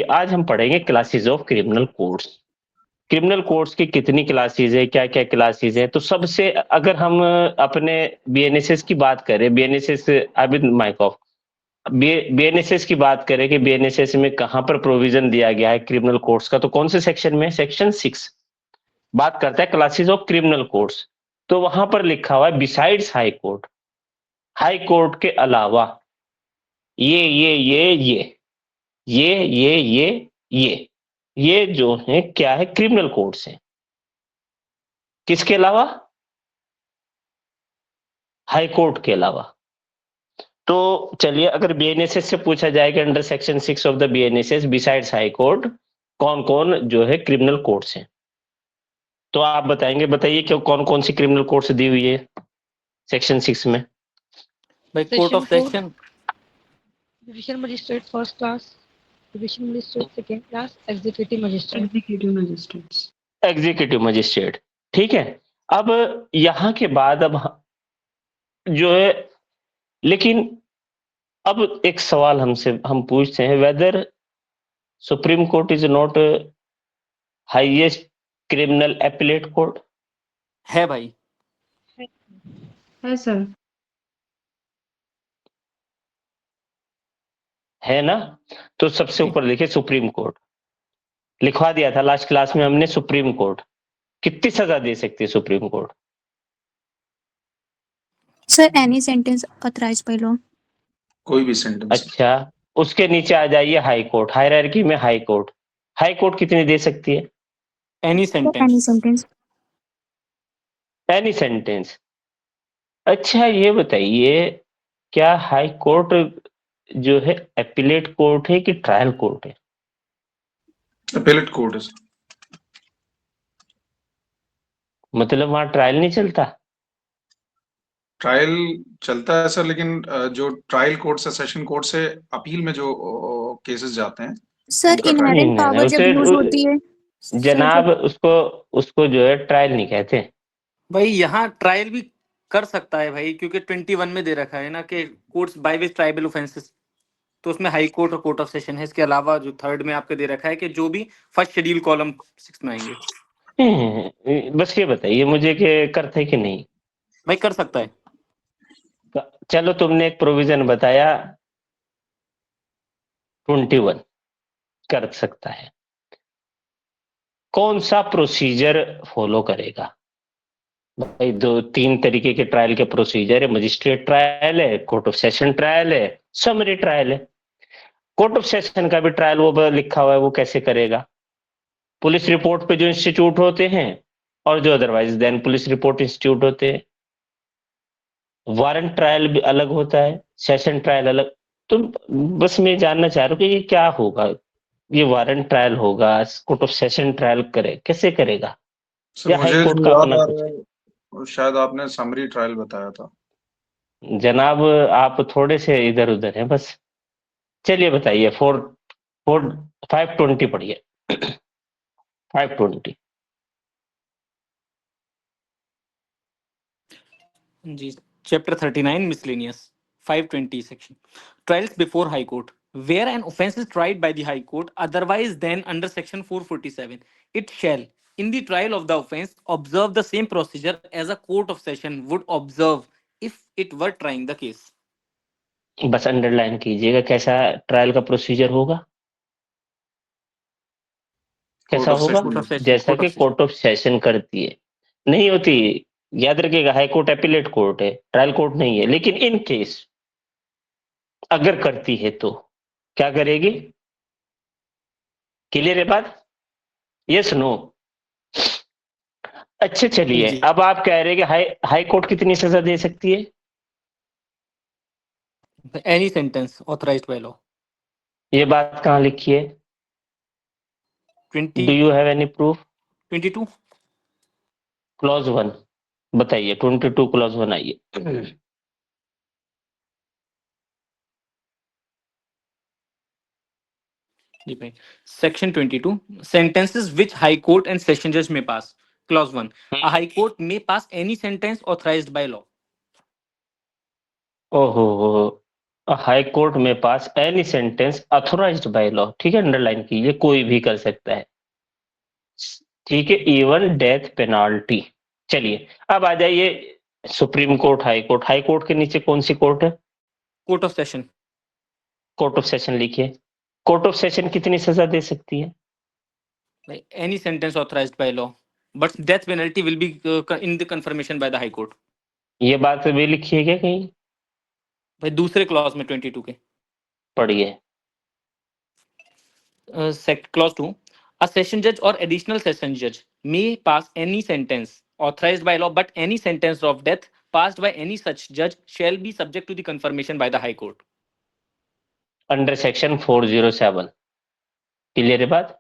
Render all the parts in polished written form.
आज हम पढ़ेंगे classes of criminal codes. Criminal codes की कितनी क्लासेस है, क्या-क्या क्लासेस है। तो सबसे अगर हम अपने बीएनएसएस की बात करें, बीएनएसएस अभी माइक ऑफ। बीएनएसएस की बात करें कि बीएनएसएस में कहां पर प्रोविजन दिया गया है क्रिमिनल कोड्स का, तो कौन से सेक्शन में? सेक्शन 6 बात करता है क्लासेस ऑफ क्रिमिनल कोड्स। तो वहां पर लिखा हुआ है besides high court, high Court के अलावा ये ये जो है क्या है? क्रिमिनल कोड्स है। किसके अलावा? हाई कोर्ट के अलावा। तो चलिए, अगर बीएनएसएस से पूछा जाएगा under section 6 of the BNSS besides high court कौन कौन जो है क्रिमिनल कोड्स हैं, तो आप बताएंगे। बताइए क्यों, कौन कौन सी क्रिमिनल कोड्स दी हुई है सेक्शन 6 में? भाई court of section, division magistrate first class, division magistrate second class, executive magistrate. Executive magistrate, ठीक है। अब यहां के बाद अब जो है, लेकिन अब एक सवाल हम पूछते हैं, whether Supreme Court is not highest criminal appellate court? है भाई, है सर। है ना? तो सबसे ऊपर लिखे सुप्रीम कोर्ट, लिखवा दिया था लास्ट क्लास में हमने सुप्रीम कोर्ट। कितनी सजा दे सकती है supreme court? Sir any sentence authorised by law. कोई भी सेंटेंस। अच्छा, उसके नीचे आ जाइए हाई कोर्ट, हायरार्की में हाई कोर्ट। हाई कोर्ट कितनी दे सकती है? Any any sentence. Sentence. Any sentence. अच्छा, ये बताइए, क्या हाई कोर्ट जो है एपीलेट कोर्ट है कि ट्रायल कोर्ट है? एपेलेट कोर्ट है। मतलब वहां ट्रायल नहीं चलता? ट्रायल चलता है सर, लेकिन जो ट्रायल कोर्ट से, सेशन कोर्ट से अपील में जो केसेस जाते हैं सर उनका trial- इनहेरेंट नहीं, पावर जब उसे यूज होती है जनाब, उसको उसको जो है ट्रायल नहीं कहते। भाई यहाँ ट्रायल भी कर सकता है भाई, क्योंकि 21 में दे रखा है ना कि courts by which tribal offences, तो उसमें हाई कोर्ट और कोर्ट ऑफ सेशन है। इसके अलावा जो थर्ड में आपके दे रखा है कि जो भी फर्स्ट शेड्यूल कॉलम 6 में आएंगे। बस ये बताइए मुझे कि करते कि नहीं। भाई कर सकता है। चलो, तुमने एक प्रोविजन बताया 21 कर सकता है, कौन सा प्रोसीजर फॉलो करेगा? भाई दो तीन तरीके के ट्रायल के प्रोसीजर है, मजिस्ट्रेट ट्रायल है, कोर्ट ऑफ सेशन ट्रायल है, समरी ट्रायल है। कोर्ट ऑफ सेशन का भी ट्रायल वो लिखा हुआ है, वो कैसे करेगा? पुलिस रिपोर्ट पे जो इंस्टीट्यूट होते हैं और जो otherwise then police report institute होते हैं। वारंट ट्रायल भी अलग होता है, सेशन ट्रायल अलग। तो बस मैं जानना चाह रहा हूँ कि ये क्या होगा? ये वारंट ट्रायल होगा, कोर्ट ऑफ सेशन ट्रायल करे, कैसे करेगा? सर या हाई मुझे कोर्ट जो का याद अपना आ कुछ? रहा है, शायद आपने समरी ट्रायल बताया था। जनाब, आप थोड़े से इधर उधर हैं बस। चलिए बताइए, 520 पढ़िए। 520। जी, chapter 39 miscellaneous 520 section trials before high court where an offense is tried by the high court otherwise than under section 447 it shall in the trial of the offense observe the same procedure as a court of session would observe if it were trying the case. बस underline कीजिएगा कैसा trial का procedure होगा। कैसा होगा? जैसा कि court of session करती है। नहीं होती, याद रखिएगा, हाई कोर्ट एपीलेट कोर्ट है, ट्रायल कोर्ट नहीं है। लेकिन इन केस अगर करती है तो क्या करेगी? क्लियर है बात? Yes no? अच्छा चलिए, जी। अब आप कह रहे हैं कि हाई कोर्ट कितनी सजा दे सकती है? Any sentence authorized by law. ये बात कहाँ लिखी है? 20 do you have any proof? 22 clause 1 बताइए। 22 क्लॉज 1 आइए। Section 22 sentences which high court and session judge may pass. Clause 1 a high court may pass any sentence authorized by law. ओहो, high court में pass any sentence authorized by law, ठीक है, underline कीजिए, कोई भी कर सकता है, ठीक है, इवन डेथ पेनाल्टी। चलिए अब आ जाइए supreme court, high court. High Court के नीचे कौन सी कोर्ट है? Court of session. Court of session लिखिए। कोर्ट ऑफ सेशन कितनी सजा दे सकती है? Any sentence authorized by law, but death penalty will be in the confirmation by the High Court. ये बात भी लिखी है क्या कहीं? भाई दूसरे क्लॉज में 22 के पढ़िए। clause 2, a session judge or additional session judge may pass any sentence authorized by law, but any sentence of death passed by any such judge shall be subject to the confirmation by the High Court. Under section 407। Clear है बात?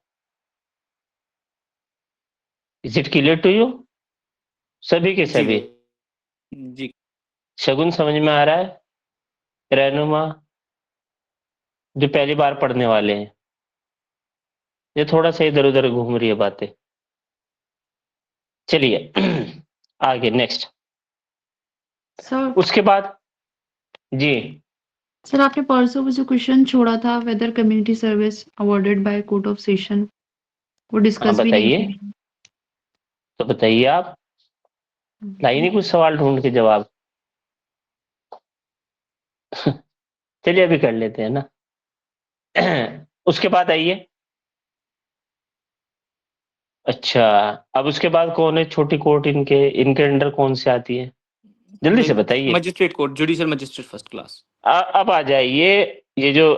Is it clear to you? सभी के सभी जी शगुन समझ में आ रहा है? रहनुमा जो पहली बार पढ़ने वाले हैं, ये थोड़ा सा इधर उधर घूम रही है बातें। चलिए आगे नेक्स्ट। सर उसके बाद जी सर आपने परसों वो जो क्वेश्चन छोड़ा था whether community service awarded by court of session, वो हाँ डिस्कस भी नहीं बताइए, किया। तो बताइए आप, लाई नहीं कुछ सवाल ढूंढ के जवाब? चलिए अभी कर लेते हैं ना। उसके बाद आइए। अच्छा, अब उसके बाद कौन है छोटी कोर्ट? इनके इनके अंडर कौन सी आती है? जल्दी से बताइए। Magistrate court, judicial magistrate first class. अब आ जाइए। ये जो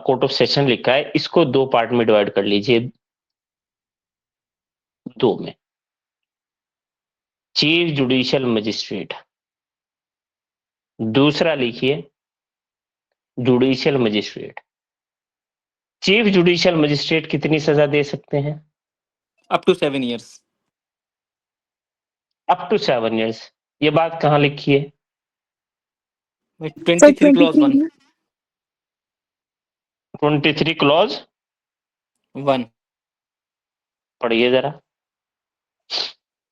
कोर्ट ऑफ सेशन लिखा है, इसको दो पार्ट में डिवाइड कर लीजिए, दो में। चीफ जुडिशियल मजिस्ट्रेट, दूसरा लिखिए judicial magistrate. Chief judicial magistrate कितनी सजा दे सकते हैं? Up to 7 years। Up to 7 years। ये बात कहाँ लिखी है? 23 clause 1। 23 क्लॉज 1। पढ़िए जरा।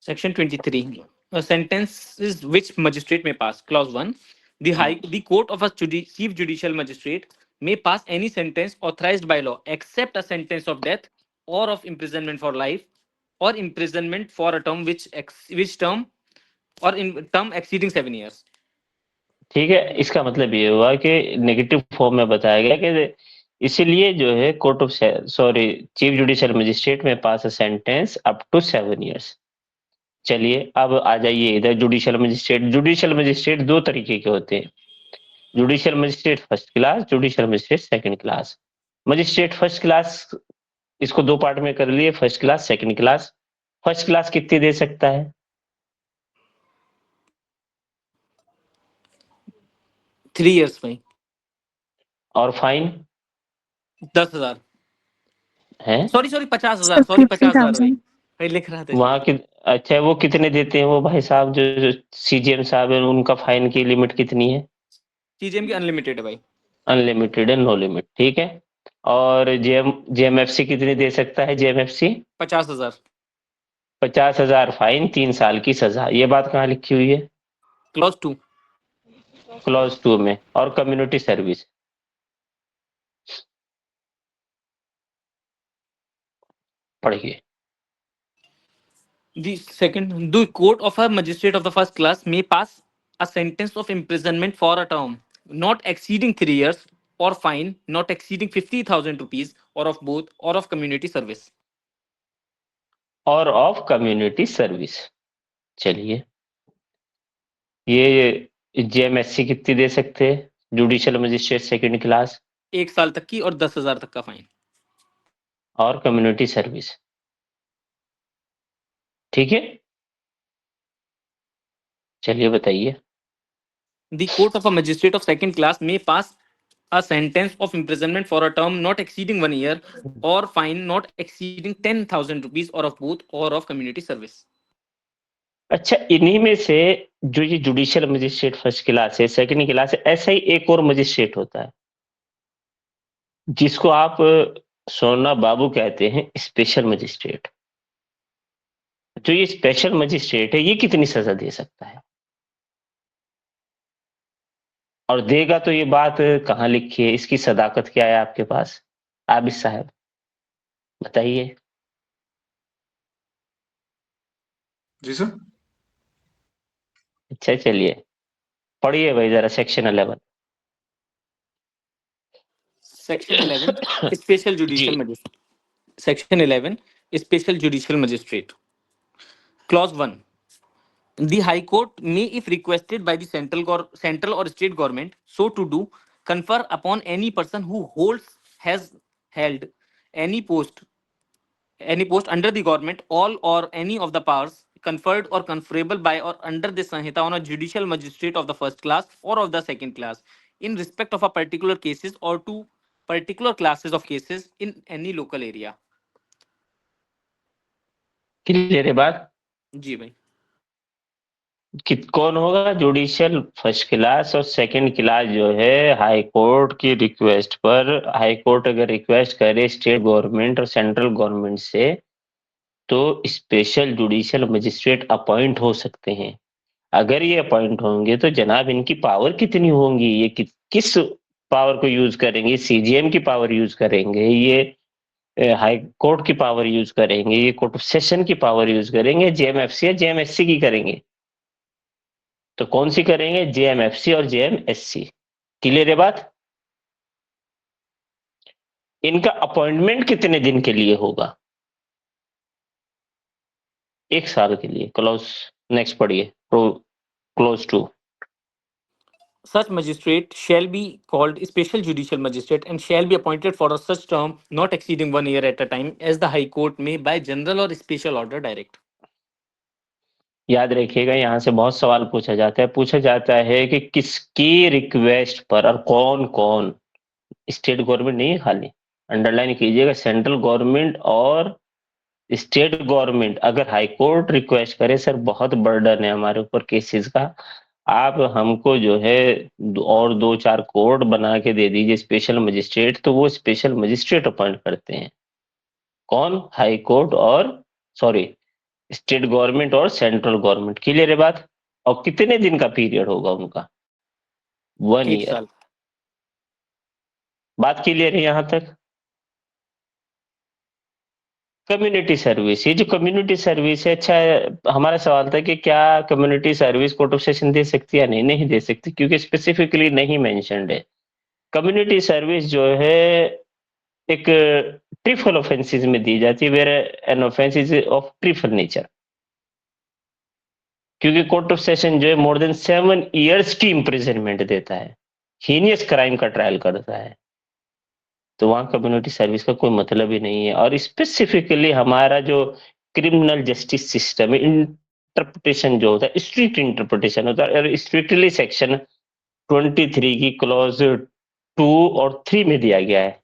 Section 23. Sentences which magistrate may pass. Clause 1. The court of a chief judicial magistrate may pass any sentence authorized by law except a sentence of death or of imprisonment for life or imprisonment for a term which term or in term exceeding 7 years. ठीक है, इसका मतलब ये हुआ कि negative form में बताया गया कि इसीलिए जो है court of chief judicial magistrate में pass a sentence up to 7 years। चलिए अब आ जाइए इधर जुडिशियल मजिस्ट्रेट। जुडिशियल मजिस्ट्रेट दो तरीके के होते हैं, judicial magistrate first class, judicial magistrate second class. Magistrate first class, इसको दो पार्ट में कर लिए, first class second class. First class कितनी दे सकता है? 3 years में। और फाइन 10,000। है? सॉरी 50,000। सॉरी 50,000 भाई लिख रहा था। वहां की अच्छा, वो कितने देते हैं वो भाई साहब जो सीजीएम साहब है, उनका फाइन की लिमिट कितनी है? सीजीएम की अनलिमिटेड है भाई। अनलिमिटेड है, नो लिमिट, ठीक है। और जेएमएफसी कितनी दे सकता है? जेएमएफसी 50,000। 50,000 फाइन, 3 साल की सजा। ये बात कहाँ लिखी हुई है? क्लॉज 2। क्लॉज 2 में। और कम्युनिटी सर्विस पढ़िए। The court of a magistrate of the first class may pass a sentence of imprisonment for a term not exceeding 3 years or fine not exceeding 50,000 rupees or of both or of community service। और of community service. चलिए, ये जेएमएससी कितनी दे सकते हैं? Judicial magistrate second class. 1 साल तक की और 10,000 तक का फाइन। और कम्युनिटी सर्विस, ठीक है। चलिए बताइए। The court of a magistrate of second class may pass a sentence of imprisonment for a term not exceeding 1 year or fine not exceeding 10,000 rupees or of both or of community service। अच्छा, इन्हीं में से जो ये judicial magistrate first class है, second class है, ऐसा ही एक और मजिस्ट्रेट होता है जिसको आप सोना बाबू कहते हैं, स्पेशल मजिस्ट्रेट। जो ये स्पेशल मजिस्ट्रेट है, ये कितनी सजा दे सकता है? और देगा तो ये बात कहाँ लिखी है, इसकी सदाकत क्या है आपके पास? आबिद साहब बताइए। जी सर। अच्छा चलिए पढ़िए भाई जरा section 11। Section 11, Special ji Judicial Magistrate. Section 11, Special Judicial Magistrate. Clause 1. The High Court may, if requested by the central or state government, so to do, confer upon any person who has held any post under the government all or any of the powers conferred or conferable by or under this Sanhita on a judicial magistrate of the first class or of the second class in respect of a particular cases or to particular classes of cases in any local area. Clear है बात? जी भाई। कि कौन होगा? Judicial first class और second class जो है हाई कोर्ट की रिक्वेस्ट पर, हाई कोर्ट अगर रिक्वेस्ट करे स्टेट गवर्नमेंट और सेंट्रल गवर्नमेंट से तो स्पेशल जुडिशियल मजिस्ट्रेट अपॉइंट हो सकते हैं। अगर ये अपॉइंट होंगे तो जनाब इनकी पावर कितनी होंगी? ये किस पावर को यूज करेंगे? सीजीएम की पावर यूज करेंगे, ये हाई कोर्ट की पावर यूज करेंगे, ये कोर्ट ऑफ सेशन की पावर यूज करेंगे, जेएमएफसी या जेएमएससी की करेंगे? तो कौन सी करेंगे? जेएमएफसी और जेएमएससी। क्लियर है बात? इनका अपॉइंटमेंट कितने दिन के लिए होगा? 1 साल के लिए। क्लॉज नेक्स्ट पढ़िए, close 2। Such magistrate shall be called special judicial magistrate and shall be appointed for a such term not exceeding 1 year at a time as the High Court may by general or special order direct. याद रखिएगा यहाँ से बहुत सवाल पूछा जाता है। पूछा जाता है कि किसकी रिक्वेस्ट पर और कौन कौन, स्टेट गवर्नमेंट नहीं है खाली, अंडरलाइन कीजिएगा, सेंट्रल गवर्नमेंट और स्टेट गवर्नमेंट अगर हाई कोर्ट रिक्वेस्ट करे, सर बहुत बर्डन है हमारे ऊपर केसेस का, आप हमको जो है और 2-4 कोर्ट बना के दे दीजिए स्पेशल मजिस्ट्रेट, तो वो स्पेशल मजिस्ट्रेट अपॉइंट करते हैं। कौन? हाई कोर्ट और सॉरी स्टेट गवर्नमेंट और सेंट्रल गवर्नमेंट। क्लियर है बात? और कितने दिन का पीरियड होगा उनका? 1 1 ईयर। साल। बात क्लियर है यहाँ तक? कम्युनिटी सर्विस, ये जो कम्युनिटी सर्विस है, अच्छा हमारा सवाल था कि क्या community service court of session दे सकती है? नहीं, नहीं दे सकती, क्योंकि स्पेसिफिकली नहीं मेंशन्ड है। कम्युनिटी सर्विस जो है एक ट्रिफल ऑफेंसेस में दी जाती है, where an offence is of trifle nature, क्योंकि कोर्ट ऑफ सेशन जो है मोर देन 7 इयर्स की इम्प्रिजनमेंट देता है, हीनियस क्राइम का ट्रायल करता है, तो वहां कम्युनिटी सर्विस का कोई मतलब ही नहीं है। और स्पेसिफिकली हमारा जो क्रिमिनल जस्टिस सिस्टम है, इंटरप्रिटेशन जो होता है, स्ट्रिक्ट इंटरप्रिटेशन होता है, और स्ट्रिक्टली सेक्शन 23 की क्लॉज 2 और 3 में दिया गया है।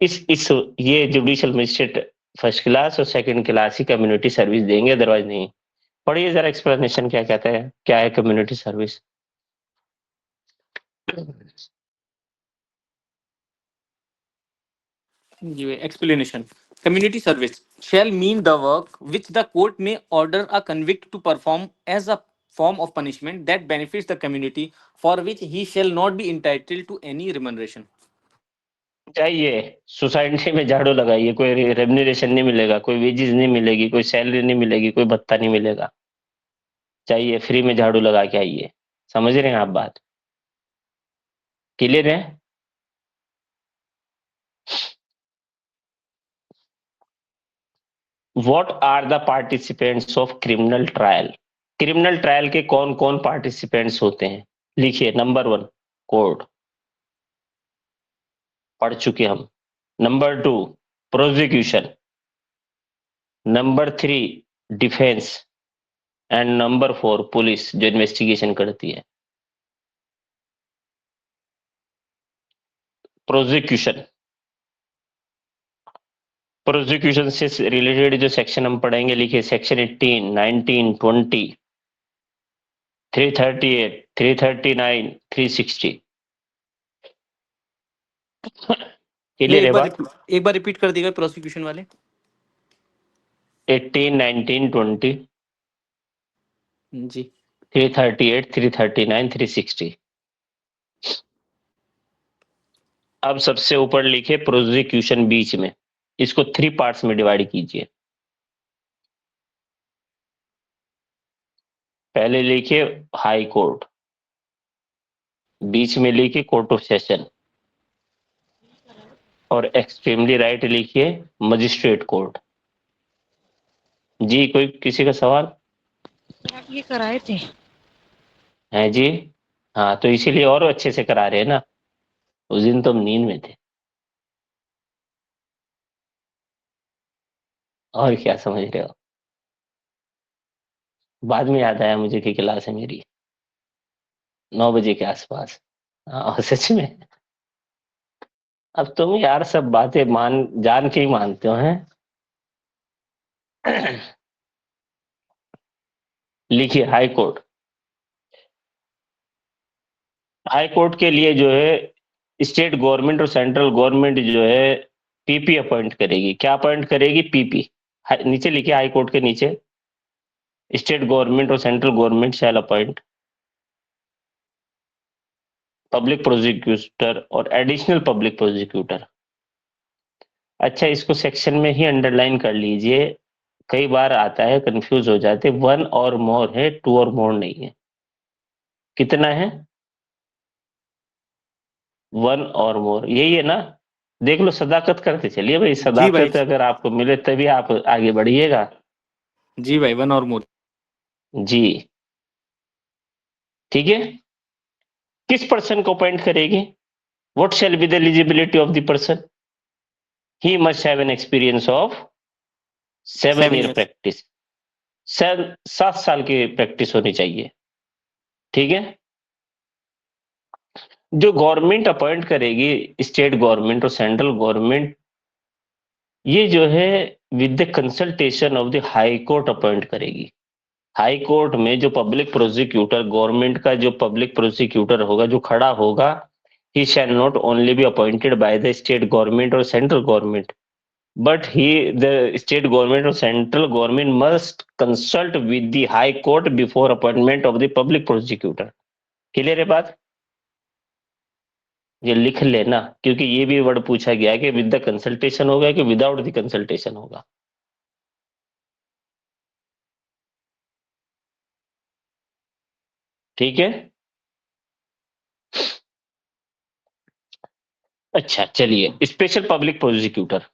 इस ये जुडिशियल मजिस्ट्रेट फर्स्ट क्लास और सेकंड क्लास ही कम्युनिटी सर्विस देंगे, अदरवाइज नहीं। पढ़िए जरा एक्सप्लेनेशन क्या कहता है, क्या है community service. Explanation. Community service shall mean the work which the court may order a convict to perform as a form of punishment that benefits the community, for which he shall not be entitled to any remuneration. जाइए society में झाड़ू लगाइए, कोई remuneration नहीं मिलेगा, कोई wages नहीं मिलेगी, कोई सैलरी नहीं मिलेगी, कोई भत्ता नहीं मिलेगा। चाहिए फ्री में झाड़ू लगा के आइए। समझ रहे हैं आप बात? क्लियर है? What are the participants of criminal trial? Criminal trial के कौन कौन पार्टिसिपेंट्स होते हैं? लिखिए, नंबर 1 कोर्ट, पढ़ चुके हम। Number 2 prosecution, number 3 defence, and number 4 police जो इन्वेस्टिगेशन करती है। प्रोसिक्यूशन, प्रोसिक्यूशन से रिलेटेड जो सेक्शन हम पढ़ेंगे, लिखिए सेक्शन 18, 19, 20, 338, 339, 360। क्लियर है बात? एक बार रिपीट कर दीजिएगा प्रोसिक्यूशन वाले। 18, 19, 20, जी 338, 339, 360। अब सबसे ऊपर लिखे प्रोसिक्यूशन बीच में, इसको 3 पार्ट्स में डिवाइड कीजिए। पहले लिखिए हाई कोर्ट, बीच में लिखिए कोर्ट ऑफ सेशन, और एक्सट्रीमली राइट लिखिए मजिस्ट्रेट कोर्ट। जी कोई किसी का सवाल आप ये कराए थे? है जी? हाँ तो इसीलिए और अच्छे से करा रहे हैं ना, उस दिन तो हम नींद में थे। और क्या समझ रहे हो? बाद में याद आया मुझे कि क्लास है मेरी 9 बजे के आसपास। हाँ सच में। अब तुम यार सब बातें मान जान के ही मानते हो हैं। लिखिए हाई कोर्ट। हाई कोर्ट के लिए जो है स्टेट गवर्नमेंट और सेंट्रल गवर्नमेंट जो है पीपी अपॉइंट करेगी। क्या अपॉइंट करेगी? पीपी। नीचे लिखिए हाई कोर्ट के नीचे, स्टेट गवर्नमेंट और central government shall appoint public prosecutor और एडिशनल पब्लिक प्रोसिक्यूटर। अच्छा इसको सेक्शन में ही अंडरलाइन कर लीजिए, कई बार आता है कंफ्यूज हो जाते। 1 और मोर है, 2 और मोर नहीं है। कितना है? 1 और मोर, यही है ना? देख लो, सदाकत करते चलिए भाई, जी भाई। सदाकत अगर आपको मिले तभी आप आगे बढ़िएगा। जी भाई, 1 और मोर। जी ठीक है। किस पर्सन को अपॉइंट करेगी? What shall be the eligibility of the person? He must have an experience of 7 7 year years। Practice. 7 साल की प्रैक्टिस होनी चाहिए। ठीक है। जो गवर्नमेंट अपॉइंट करेगी, स्टेट गवर्नमेंट और सेंट्रल गवर्नमेंट, ये जो है with the consultation of the high Court appoint करेगी। हाई कोर्ट में जो पब्लिक प्रोसिक्यूटर, गवर्नमेंट का जो पब्लिक प्रोसिक्यूटर होगा, जो खड़ा होगा, he shall not only be appointed by the state government और central government, but the state government or central government must consult with the high court before appointment of the public prosecutor। Clear है बात? ये लिख लेना, क्योंकि ये भी word पूछा गया कि विद द कंसल्टेशन होगा कि विदाउट द कंसल्टेशन होगा। ठीक है। अच्छा चलिए, special public prosecutor.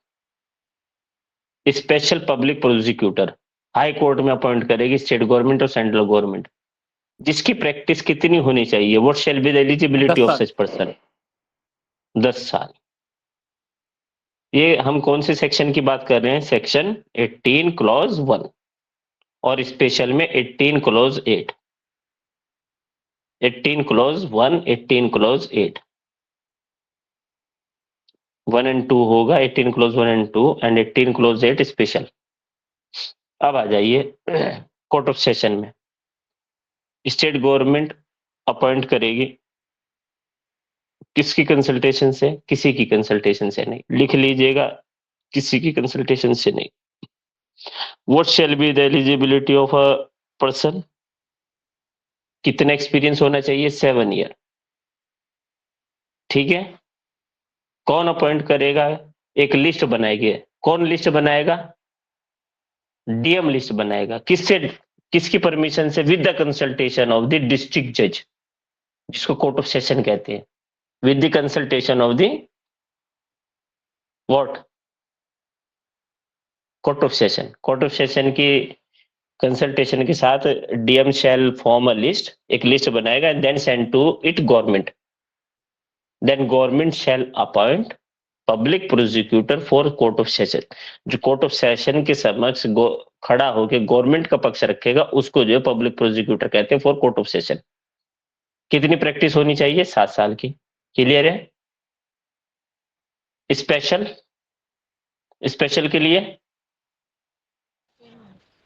Special public prosecutor high court में अपॉइंट करेगी स्टेट गवर्नमेंट और सेंट्रल गवर्नमेंट, जिसकी प्रैक्टिस कितनी होनी चाहिए? What shall be the eligibility 10 of साल। Such person? 10 साल। ये हम कौन से सेक्शन की बात कर रहे हैं? सेक्शन 18 क्लॉज 1 और स्पेशल में 18 क्लॉज 8। 18 क्लॉज 1, 18 क्लॉज 8, 1 and 2 होगा। 18 clause 1 and 2 and 18 clause 8 special. अब आ जाइए कोर्ट ऑफ सेशन में। स्टेट गवर्नमेंट अपॉइंट करेगी, किसकी कंसल्टेशन से? किसी की कंसल्टेशन से नहीं। लिख लीजिएगा, किसी की कंसल्टेशन से नहीं। What shall be the eligibility of a person? कितना एक्सपीरियंस होना चाहिए? 7 ईयर। ठीक है। कौन अपॉइंट करेगा? एक लिस्ट बनाएगी। कौन लिस्ट बनाएगा? डीएम लिस्ट बनाएगा। किससे? किसकी परमिशन से? With the consultation of the district जज, जिसको कोर्ट ऑफ सेशन कहते हैं। With the consultation of the what? Court of session. Court of session की कंसल्टेशन के साथ DM shall form a list, एक लिस्ट बनाएगा and then send to it government. Then government shall appoint public prosecutor for court of session. जो court of session के समक्ष खड़ा होकर गवर्नमेंट का पक्ष रखेगा, उसको जो है पब्लिक प्रोसिक्यूटर कहते हैं फॉर कोर्ट ऑफ सेशन। कितनी प्रैक्टिस होनी चाहिए? 7 साल की। क्लियर है? स्पेशल, स्पेशल के लिए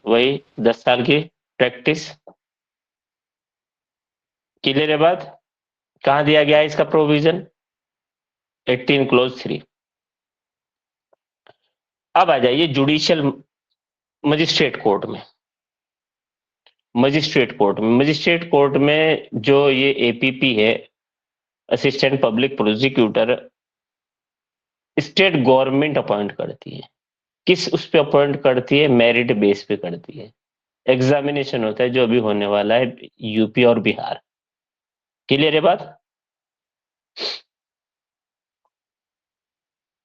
वही 10 साल की प्रैक्टिस। क्लियर है बात? कहां दिया गया है इसका प्रोविजन? 18 क्लोज 3। अब आ जाइए जुडिशियल मजिस्ट्रेट कोर्ट में। मजिस्ट्रेट कोर्ट में जो ये एपीपी है, assistant public prosecutor, state government appoint करती है। किस उस पे अपॉइंट करती है? मेरिट बेस पे करती है। एग्जामिनेशन होता है जो अभी होने वाला है यूपी और बिहार। क्लियर है बात?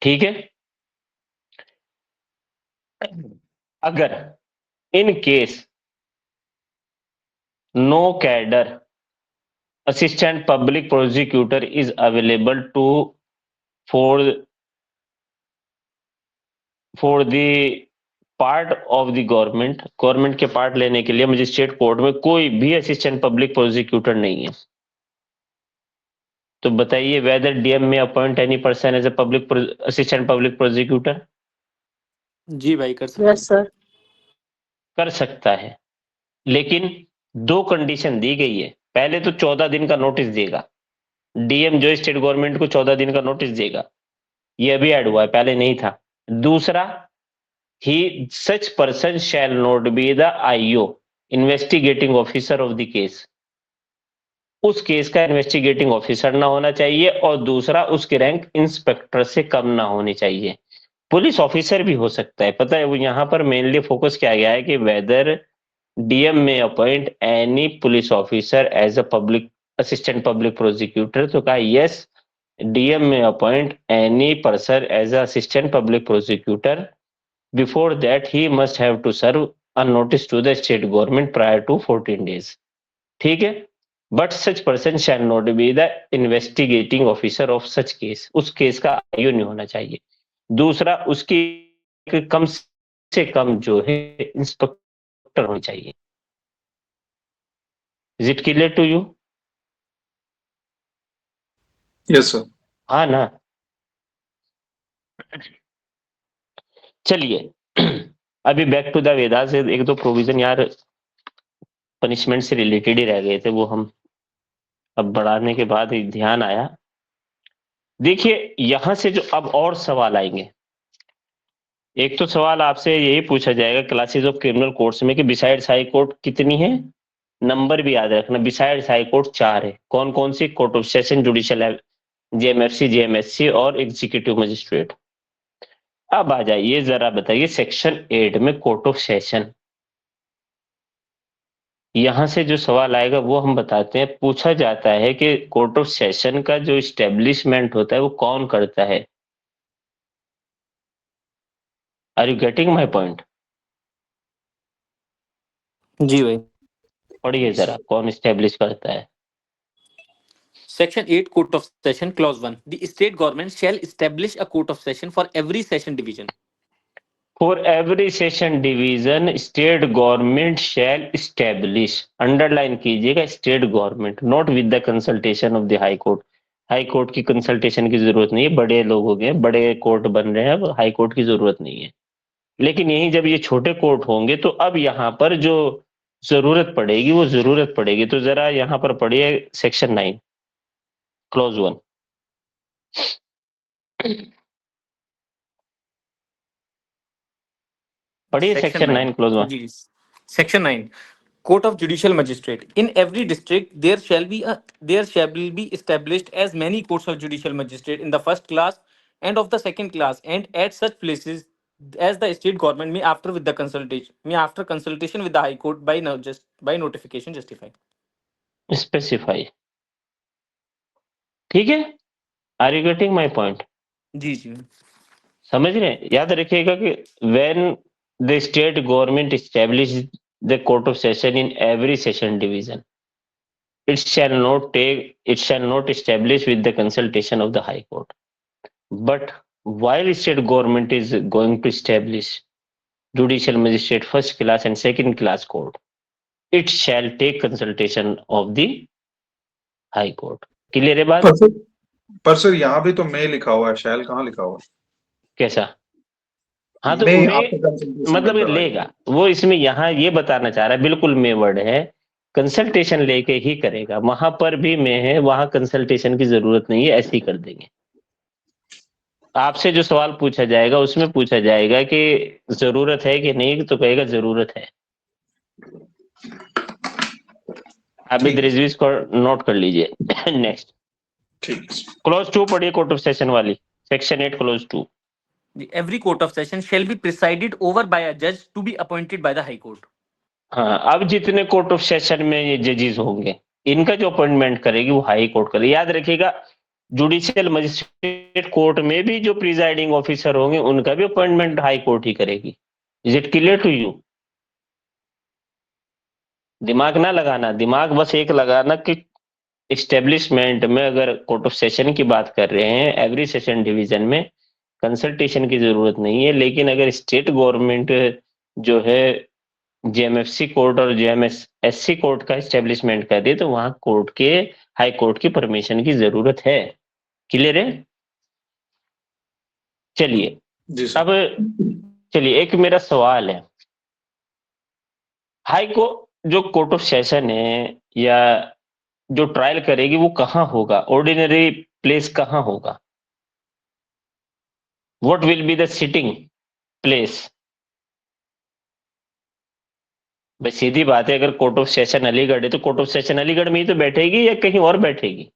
ठीक है। अगर in case no cadre assistant public prosecutor is available to for the part of the government के पार्ट लेने के लिए मजिस्ट्रेट कोर्ट में कोई भी असिस्टेंट पब्लिक प्रोसिक्यूटर नहीं है, तो बताइए वेदर डीएम में appoint any person as a public assistant public prosecutor? जी भाई कर सकते यस सर। कर सकता है, लेकिन दो कंडीशन दी गई है। पहले तो 14 दिन का नोटिस देगा डीएम, जो स्टेट गवर्नमेंट को 14 दिन का नोटिस देगा, ये अभी ऐड हुआ है, पहले नहीं था। दूसरा, he such person shall not be the IO, investigating officer of the case. उस केस का इन्वेस्टिगेटिंग ऑफिसर ना होना चाहिए, और दूसरा उसकी रैंक इंस्पेक्टर से कम ना होनी चाहिए। पुलिस ऑफिसर भी हो सकता है, पता है वो यहाँ पर मेनली फोकस किया गया है कि वेदर डीएम में appoint any police officer as a public assistant public prosecutor, तो कहा यस, डीएम में appoint any person as a assistant public prosecutor, before that he must have to serve a notice to the state government prior to 14 days. ठीक है, but such person shall not be the investigating officer of such case, उस case का IO नहीं होना चाहिए। दूसरा, उसकी कम से कम जो है इंस्पेक्टर होनी चाहिए। Is it clear to you? Yes sir. हाँ ना? चलिए अभी बैक टू द वेदास। एक दो प्रोविजन यार पनिशमेंट से रिलेटेड ही रह गए थे, वो हम अब बढ़ाने के बाद ही ध्यान आया। देखिए यहां से जो अब और सवाल आएंगे, एक तो सवाल आपसे यही पूछा जाएगा क्लासेस ऑफ क्रिमिनल कोर्ट्स में कि बिसाइड्स हाई कोर्ट कितनी है, नंबर भी याद रखना। बिसाइड्स हाई कोर्ट 4 है। कौन कौन सी? Court of session, judicial, JMFC, JMSC और एग्जीक्यूटिव मजिस्ट्रेट। अब आ जाइए जरा बताइए सेक्शन 8 में कोर्ट ऑफ सेशन, यहां से जो सवाल आएगा वो हम बताते हैं। पूछा जाता है कि कोर्ट ऑफ सेशन का जो इस्टेब्लिशमेंट होता है वो कौन करता है? Are you getting my point? जी भाई। पढ़िए जरा, कौन इस्टेब्लिश करता है? Section 8 Court of Session Clause 1. The state government shall establish a court of session for every session division. For every session division, state government shall establish, underline कीजिएगा, state government, not with the consultation of the high court. High court की consultation की जरूरत नहीं है, बड़े लोग हो गए, बड़े कोर्ट बन रहे हैं, हाई कोर्ट की जरूरत नहीं है। लेकिन यही जब ये छोटे कोर्ट होंगे तो अब यहाँ पर जो जरूरत पड़ेगी वो जरूरत पड़ेगी। तो जरा यहाँ पर पढ़िए सेक्शन 9 क्लॉज 1। पढ़िए section 9 clause 1। Ji. Section 9. Court of Judicial Magistrate. In every district, there shall be established as many courts of judicial magistrate in the first class and of the second class, and at such places as the state government may after consultation with the High Court by notification justify. Specify. ठीक है, are you getting my point? जी जी। समझ रहे हैं? याद रखिएगा कि when the state government establish the court of session in every session division, it shall not establish with the consultation of the high court, but while state government is going to establish judicial magistrate first class and second class court, it shall take consultation of the high court. Clear है बात? पर sir यहाँ भी तो मे लिखा हुआ है, शैल कहाँ लिखा हुआ है? कैसा? हाँ तो मे मे आपको consultation मतलब करवाएगा। लेगा वो, इसमें यहाँ ये बताना चाह रहा है, बिल्कुल मे वर्ड है, कंसल्टेशन लेके ही करेगा। वहां पर भी मे है, वहां कंसल्टेशन की जरूरत नहीं है, ऐसे ही कर देंगे। आपसे जो सवाल पूछा जाएगा उसमें पूछा जाएगा कि जरूरत है कि नहीं, तो कहेगा जरूरत है। अभी ठीक है। रिजवीज को नोट कर लीजिए। नेक्स्ट ठीक है। क्लोज 2 पढ़िए कोर्ट ऑफ सेशन वाली, section 8 close 2। Every court of session shall be presided over by a judge to be appointed by the High Court. हाँ, अब जितने कोर्ट ऑफ सेशन में ये जजेस होंगे, इनका जो अपॉइंटमेंट करेगी वो हाई कोर्ट करेगी। याद रखिएगा, जुडिशियल मजिस्ट्रेट कोर्ट में भी जो प्रिजाइडिंग ऑफिसर होंगे उनका भी अपॉइंटमेंट हाई कोर्ट ही करेगी। Is it clear to you? दिमाग ना लगाना, दिमाग बस एक लगाना कि एस्टेब्लिशमेंट में अगर कोर्ट ऑफ सेशन की बात कर रहे हैं, एवरी सेशन डिवीजन में कंसल्टेशन की जरूरत नहीं है, लेकिन अगर स्टेट गवर्नमेंट जो है जेएमएफसी कोर्ट और जेएमएससी कोर्ट का एस्टेब्लिशमेंट कर दे तो वहां कोर्ट के हाई कोर्ट की परमिशन की जरूरत है। क्लियर है? चलिए जी सर। अब चलिए, एक मेरा सवाल है, हाई कोर्ट जो कोर्ट ऑफ सेशन है या जो ट्रायल करेगी वो कहाँ होगा? ऑर्डिनरी प्लेस कहाँ होगा? What will be the sitting place? भाई सीधी बात है, अगर कोर्ट ऑफ सेशन अलीगढ़ है तो कोर्ट ऑफ सेशन अलीगढ़ में ही तो बैठेगी या कहीं और बैठेगी?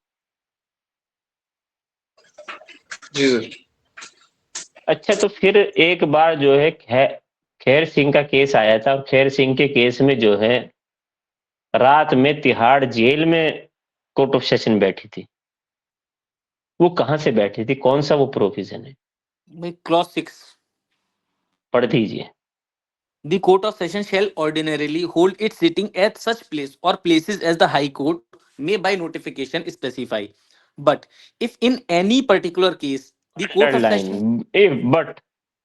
जी सर। अच्छा, तो फिर एक बार जो है खैर सिंह का केस आया था, और खैर सिंह के केस में जो है रात में तिहाड़ जेल में कोर्ट ऑफ सेशन बैठी थी। वो कहां से बैठी थी? कौन सा वो प्रोविजन है? Clause 6. पढ़ दीजिए। The Court of Session shall ordinarily hold its sitting at such place or places as the High Court may by notification specify. But if in any particular case the Court of Session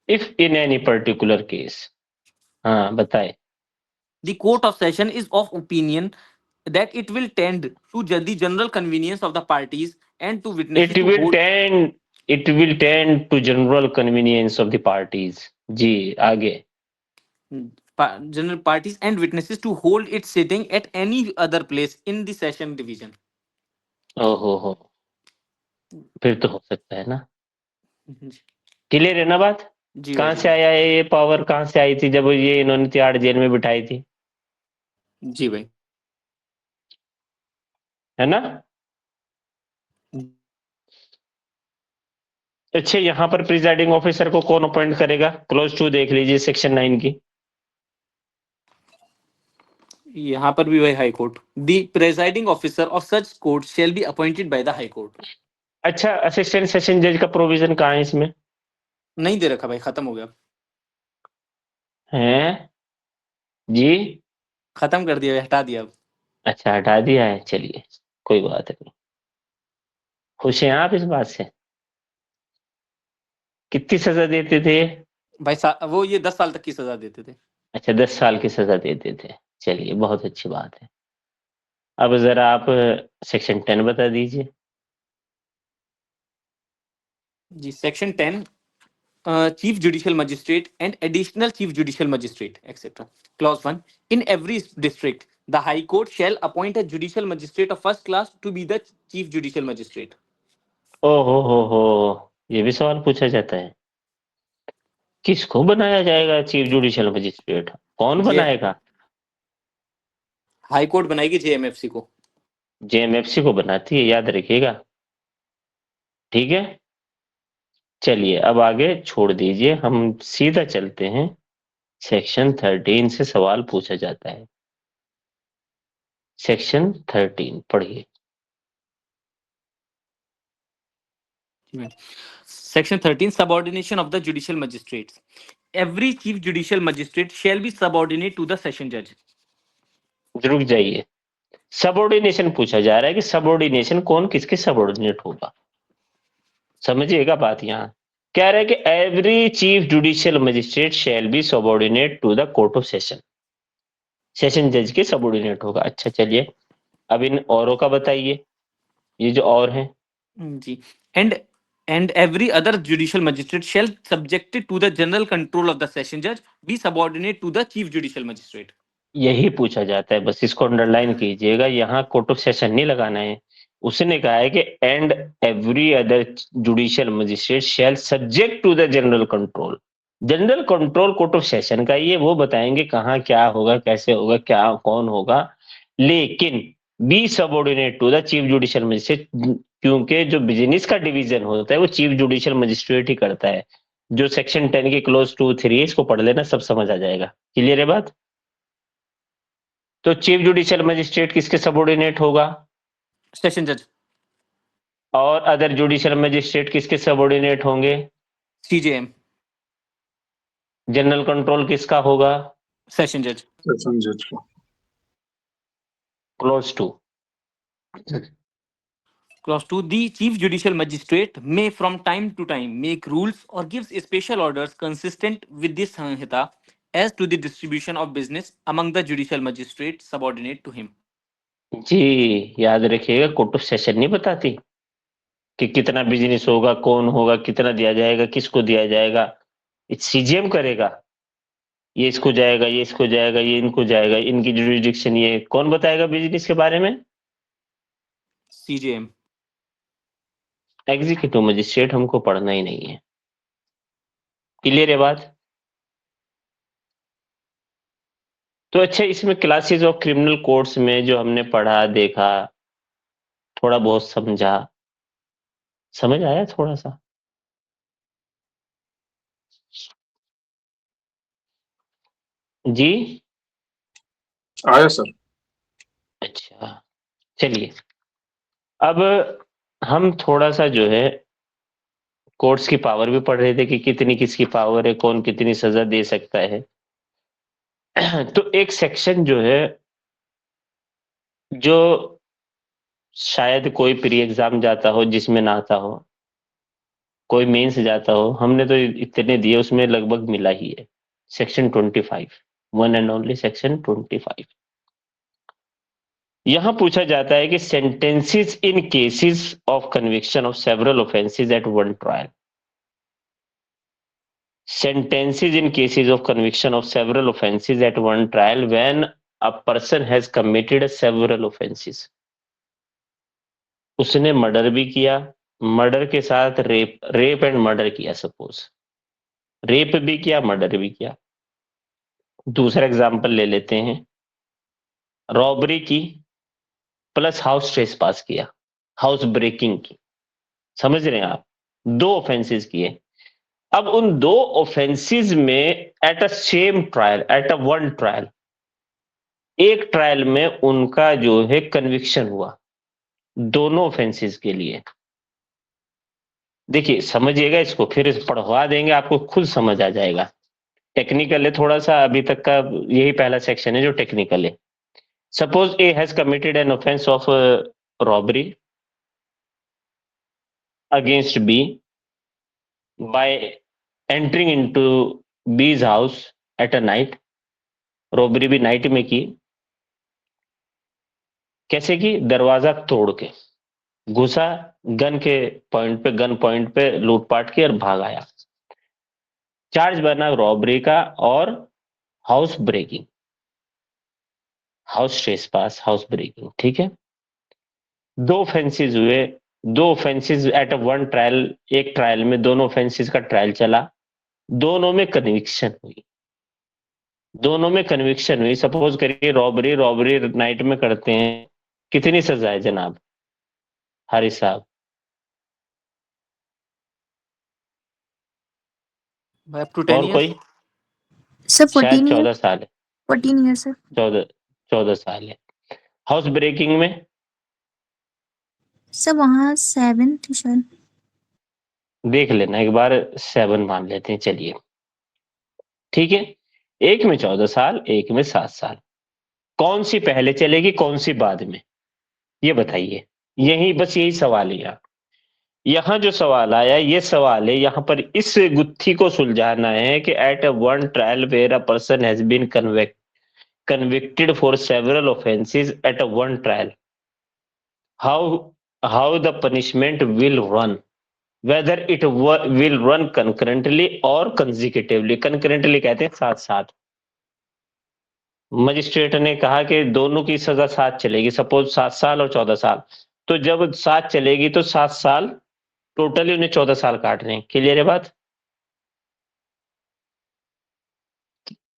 if in any particular case, हाँ बताए। is of opinion that it will tend to the general convenience of the parties and to witnesses It will tend to general convenience of the parties। जी आगे। general parties and witnesses to hold its sitting at any other place in the session division. ओहो हो, फिर तो हो सकता है ना। Clear है ना बात? जी कहाँ भाई, से आया है ये पावर? कहाँ से आई थी जब ये इन्होंने तिहाड़ जेल में बिठाई थी? जी भाई। है ना? अच्छा, यहाँ पर प्रिजाइडिंग ऑफिसर को कौन अपॉइंट करेगा? क्लोज 2 देख लीजिए सेक्शन 9 की। यहाँ पर भी वही high court. The presiding officer of such court shall be appointed by the high court. अच्छा, असिस्टेंट सेशन जज का प्रोविजन कहाँ है इसमें? नहीं दे रखा भाई, खत्म हो गया। है जी, खत्म कर दिया, हटा दिया अब। अच्छा हटा दिया है, चलिए कोई बात नहीं। खुश हैं आप इस बात से? कितनी सजा देते थे? भाई वो ये 10 साल तक की सजा देते थे। अच्छा, 10 साल की सजा देते थे, चलिए बहुत अच्छी बात है। अब जरा आप सेक्शन 10 बता दीजिए। जी, section 10, chief judicial magistrate and additional chief judicial magistrate etcetera. Clause 1, in every district the high court shall appoint a judicial magistrate of first class to be the chief judicial magistrate. हो, ये भी सवाल पूछा जाता है, किसको बनाया जाएगा चीफ जुडिशियल मजिस्ट्रेट? कौन बनाएगा? हाई कोर्ट बनाएगी जेएमएफसी को। जेएमएफसी को बनाती है, याद रखिएगा, ठीक है। चलिए अब आगे छोड़ दीजिए, हम सीधा चलते हैं सेक्शन 13 से सवाल पूछा जाता है। सेक्शन 13 पढ़िए। Section 13, subordination of the judicial magistrates. Every chief judicial magistrate shall be subordinate to the session judge. रुक जाइए, सबऑर्डिनेशन पूछा जा रहा है कि सबऑर्डिनेशन कौन किसके सबऑर्डिनेट होगा? समझिएगा बात। यहाँ कह रहा है कि every chief judicial magistrate shall be subordinate to the court of session, session जज के सबऑर्डिनेट होगा। अच्छा चलिए, अब इन औरों का बताइए, ये जो और हैं। जी, and every other judicial magistrate shall subjected to the general control of the session judge be subordinate to the chief judicial magistrate. यही पूछा जाता है, बस इसको अंडरलाइन कीजिएगा, यहाँ कोर्ट ऑफ सेशन नहीं लगाना है। उसने कहा है कि and every other judicial magistrate shall subject to the general control. General control court of session का ये वो बताएंगे कहाँ क्या होगा, कैसे होगा, क्या कौन होगा, लेकिन be subordinate to the chief judicial magistrate, क्योंकि जो बिजनेस का डिवीजन होता है वो चीफ जुडिशियल मजिस्ट्रेट ही करता है। जो सेक्शन 10 की क्लोज 2(3) इसको पढ़ लेना, सब समझ आ जाएगा। क्लियर है बात? तो चीफ जुडिशियल मजिस्ट्रेट किसके सबऑर्डिनेट होगा? सेशन जज, और अदर जुडिशियल मजिस्ट्रेट किसके सबऑर्डिनेट होंगे? CJM, जनरल कंट्रोल किसका होगा? सेशन जज। सेशन जज को। Close 2। Clause 2, the chief judicial magistrate may from time to time make rules or gives special orders consistent with this Sanhita as to the distribution of business among the judicial magistrates subordinate to him. जी याद रखिएगा, court of session नहीं बताती कि कितना business होगा, कौन होगा, कितना दिया जाएगा, किसको दिया जाएगा। सीजीएम करेगा। ये इसको जाएगा, ये इसको जाएगा, ये इनको जाएगा, इनकी जुरिडिक्शन ये। कौन बताएगा बिजनेस के बारे में? CJM. एग्जीक्यूटिव मजिस्ट्रेट हमको पढ़ना ही नहीं है। क्लियर है बात? तो अच्छा, इसमें क्लासेस ऑफ क्रिमिनल कोर्ट्स में जो हमने पढ़ा, देखा, थोड़ा बहुत समझा, समझ आया थोड़ा सा? जी आया सर। अच्छा, चलिए अब हम थोड़ा सा जो है कोर्ट्स की पावर भी पढ़ रहे थे कि कितनी किसकी पावर है, कौन कितनी सजा दे सकता है। तो एक सेक्शन जो है, जो शायद कोई प्री एग्जाम जाता हो जिसमें ना आता हो, कोई मेंस जाता हो, हमने तो इतने दिए, उसमें लगभग मिला ही है। Section 25, one and only section 25। यहां पूछा जाता है कि sentences in cases of conviction of several offences at one trial. Sentences in cases of conviction of several offenses at one trial when a person has committed several offenses. उसने murder भी किया, murder के साथ rape and murder किया। Suppose rape भी किया, murder भी किया। दूसरा एग्जांपल ले लेते हैं, रॉबरी की प्लस हाउस ट्रेसपास किया, हाउस ब्रेकिंग की। समझ रहे हैं आप? दो ऑफेंसेस किए। अब उन दो ऑफेंसेस में at a same trial, eight a one trial, एक ट्रायल में उनका जो है कन्विक्शन हुआ, दोनों ऑफेंसेस के लिए। देखिए समझिएगा इसको, फिर पढ़वा देंगे, आपको खुद समझ आ जाएगा। टेक्निकल है थोड़ा सा, अभी तक का यही पहला सेक्शन है जो टेक्निकल है। Suppose A has committed an offence of robbery against B by entering into B's house at a night. Robbery भी नाइट में की। कैसे की? दरवाजा तोड़ के घुसा, गन पॉइंट पे लूटपाट की और भाग आया। चार्ज बना रॉबरी का और house breaking, house trespass, house breaking. ठीक है, दो ऑफेंसेस हुए, दो offences at a one trial. एक ट्रायल में दोनों ऑफेंसेस का ट्रायल चला, दोनों में कन्विक्शन हुई, दोनों में कन्विक्शन हुई। सपोज करिए रॉबरी नाइट में करते हैं, कितनी सजा है जनाब हारिस साहब? Up to 10 और years. कोई? सर शायद 14 14 ईयर, साल है। 14 ईयर सर। 14 साल है। हाउस ब्रेकिंग में सर वहाँ 7 थी शायद। देख लेना एक बार, 7 मान लेते हैं, चलिए ठीक है। एक में 14 साल, एक में 7 साल। कौन सी पहले चलेगी, कौन सी बाद में, ये बताइए। यही सवाल है यहाँ जो सवाल आया, ये सवाल है यहाँ पर, इस गुत्थी को सुलझाना है कि at a one trial where a person has been convicted for several offenses at a one trial, how the punishment will run, whether it will run concurrently or consecutively। concurrently कहते हैं साथ साथ। मजिस्ट्रेट ने कहा कि दोनों की सजा साथ चलेगी, सपोज 7 साल और 14 साल। तो जब साथ चलेगी तो 7 साल टोटली उन्हें 14 साल काट रहे हैं। क्लियर है बात?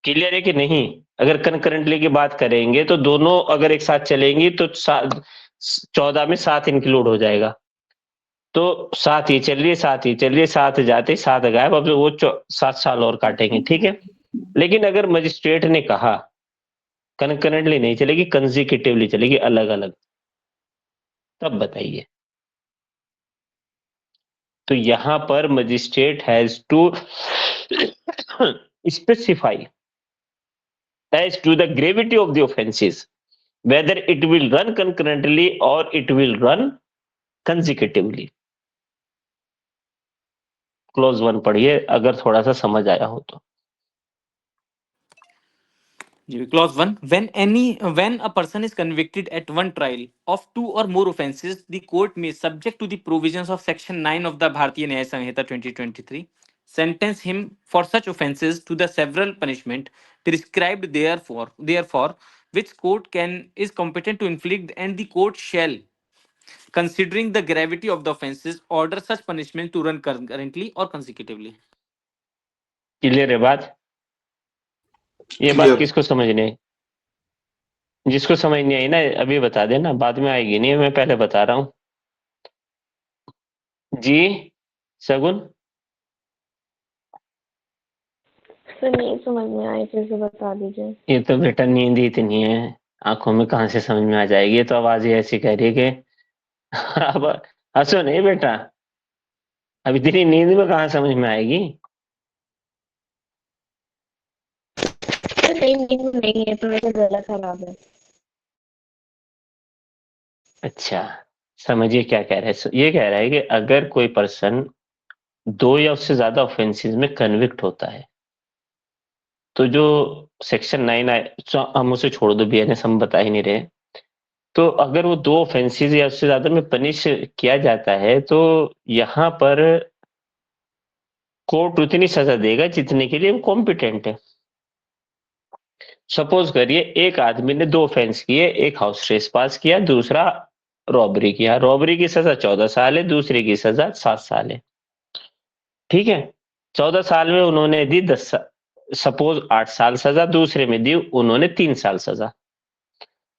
क्लियर है कि नहीं? अगर कंकरेंटली की बात करेंगे तो दोनों अगर एक साथ चलेंगी तो 14 में 7 इंक्लूड हो जाएगा। तो 7 ये चल रही है, 7 ये चल रही है, 7 जाते 7 गायब, अब वो 7 साल और काटेंगे, ठीक है। लेकिन अगर मजिस्ट्रेट ने कहा कंकरेंटली नहीं चलेगी, कंसेक्यूटिवली चलेगी, अलग अलग, तब बताइए। तो यहां पर magistrate has to specify as to the gravity of the offenses whether it will run concurrently or it will run consecutively. Close 1 पढ़िए अगर थोड़ा सा समझ आया हो तो। Clause 1. When a person is convicted at one trial of 2 or more offences, the court may, subject to the provisions of Section 9 of the Bharatiya Nyaya Samhita 2023, sentence him for such offences to the several punishment prescribed therefore, which court is competent to inflict, and the court shall, considering the gravity of the offences, order such punishment to run concurrently or consecutively. Clear है बात? ये Clear. बात किसको समझ नहीं आई? जिसको समझ नहीं आई ना अभी बता देना, बाद में आएगी नहीं, मैं पहले बता रहा हूं। जी सगुन? सर नहीं समझ में आई, फिर से बता दीजिए। ये तो बेटा नींद ही इतनी है, आंखों में कहां से समझ में आ जाएगी? ये तो आवाज ही ऐसी कह रही है कि अब हंसो नहीं बेटा, अब इतनी नींद में कहां समझ में आएगी? सर नहीं है तो मेरा गला खराब है। अच्छा समझिए क्या कह रहा है। ये कह रहा है कि अगर कोई पर्सन 2 या उससे ज्यादा ऑफेंसेस में कन्विक्ट होता है तो जो सेक्शन 9 हम उसे छोड़ दो, बीएनएस हम बता ही नहीं रहे, तो अगर वो 2 ऑफेंसेस या उससे ज्यादा में पनिश किया जाता है तो यहाँ पर कोर्ट उतनी सजा देगा जितने के लिए वो कॉम्पिटेंट है। सपोज करिए एक आदमी ने 2 ऑफेंस किए, एक हाउस ट्रेस पास किया, दूसरा रॉबरी किया। रॉबरी की सजा 14 साल है, दूसरे की सजा 7 साल है, ठीक है। 14 साल में उन्होंने दी 10 सपोज 8 साल सजा, दूसरे में दी उन्होंने 3 साल सजा।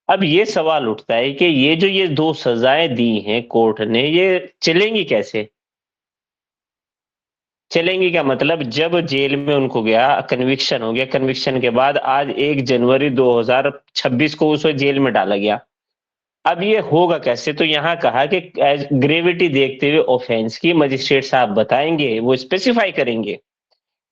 अब ये सवाल उठता है कि ये 2 सजाएं दी हैं कोर्ट ने, ये चलेंगी कैसे? चलेंगी क्या मतलब, जब जेल में उनको गया, कन्विक्शन हो गया, कन्विक्शन के बाद आज 1 जनवरी 2026 को उसे जेल में डाला गया। अब ये होगा कैसे? तो यहाँ कहा कि ग्रेविटी देखते हुए ऑफेंस की मजिस्ट्रेट साहब बताएंगे, वो स्पेसिफाई करेंगे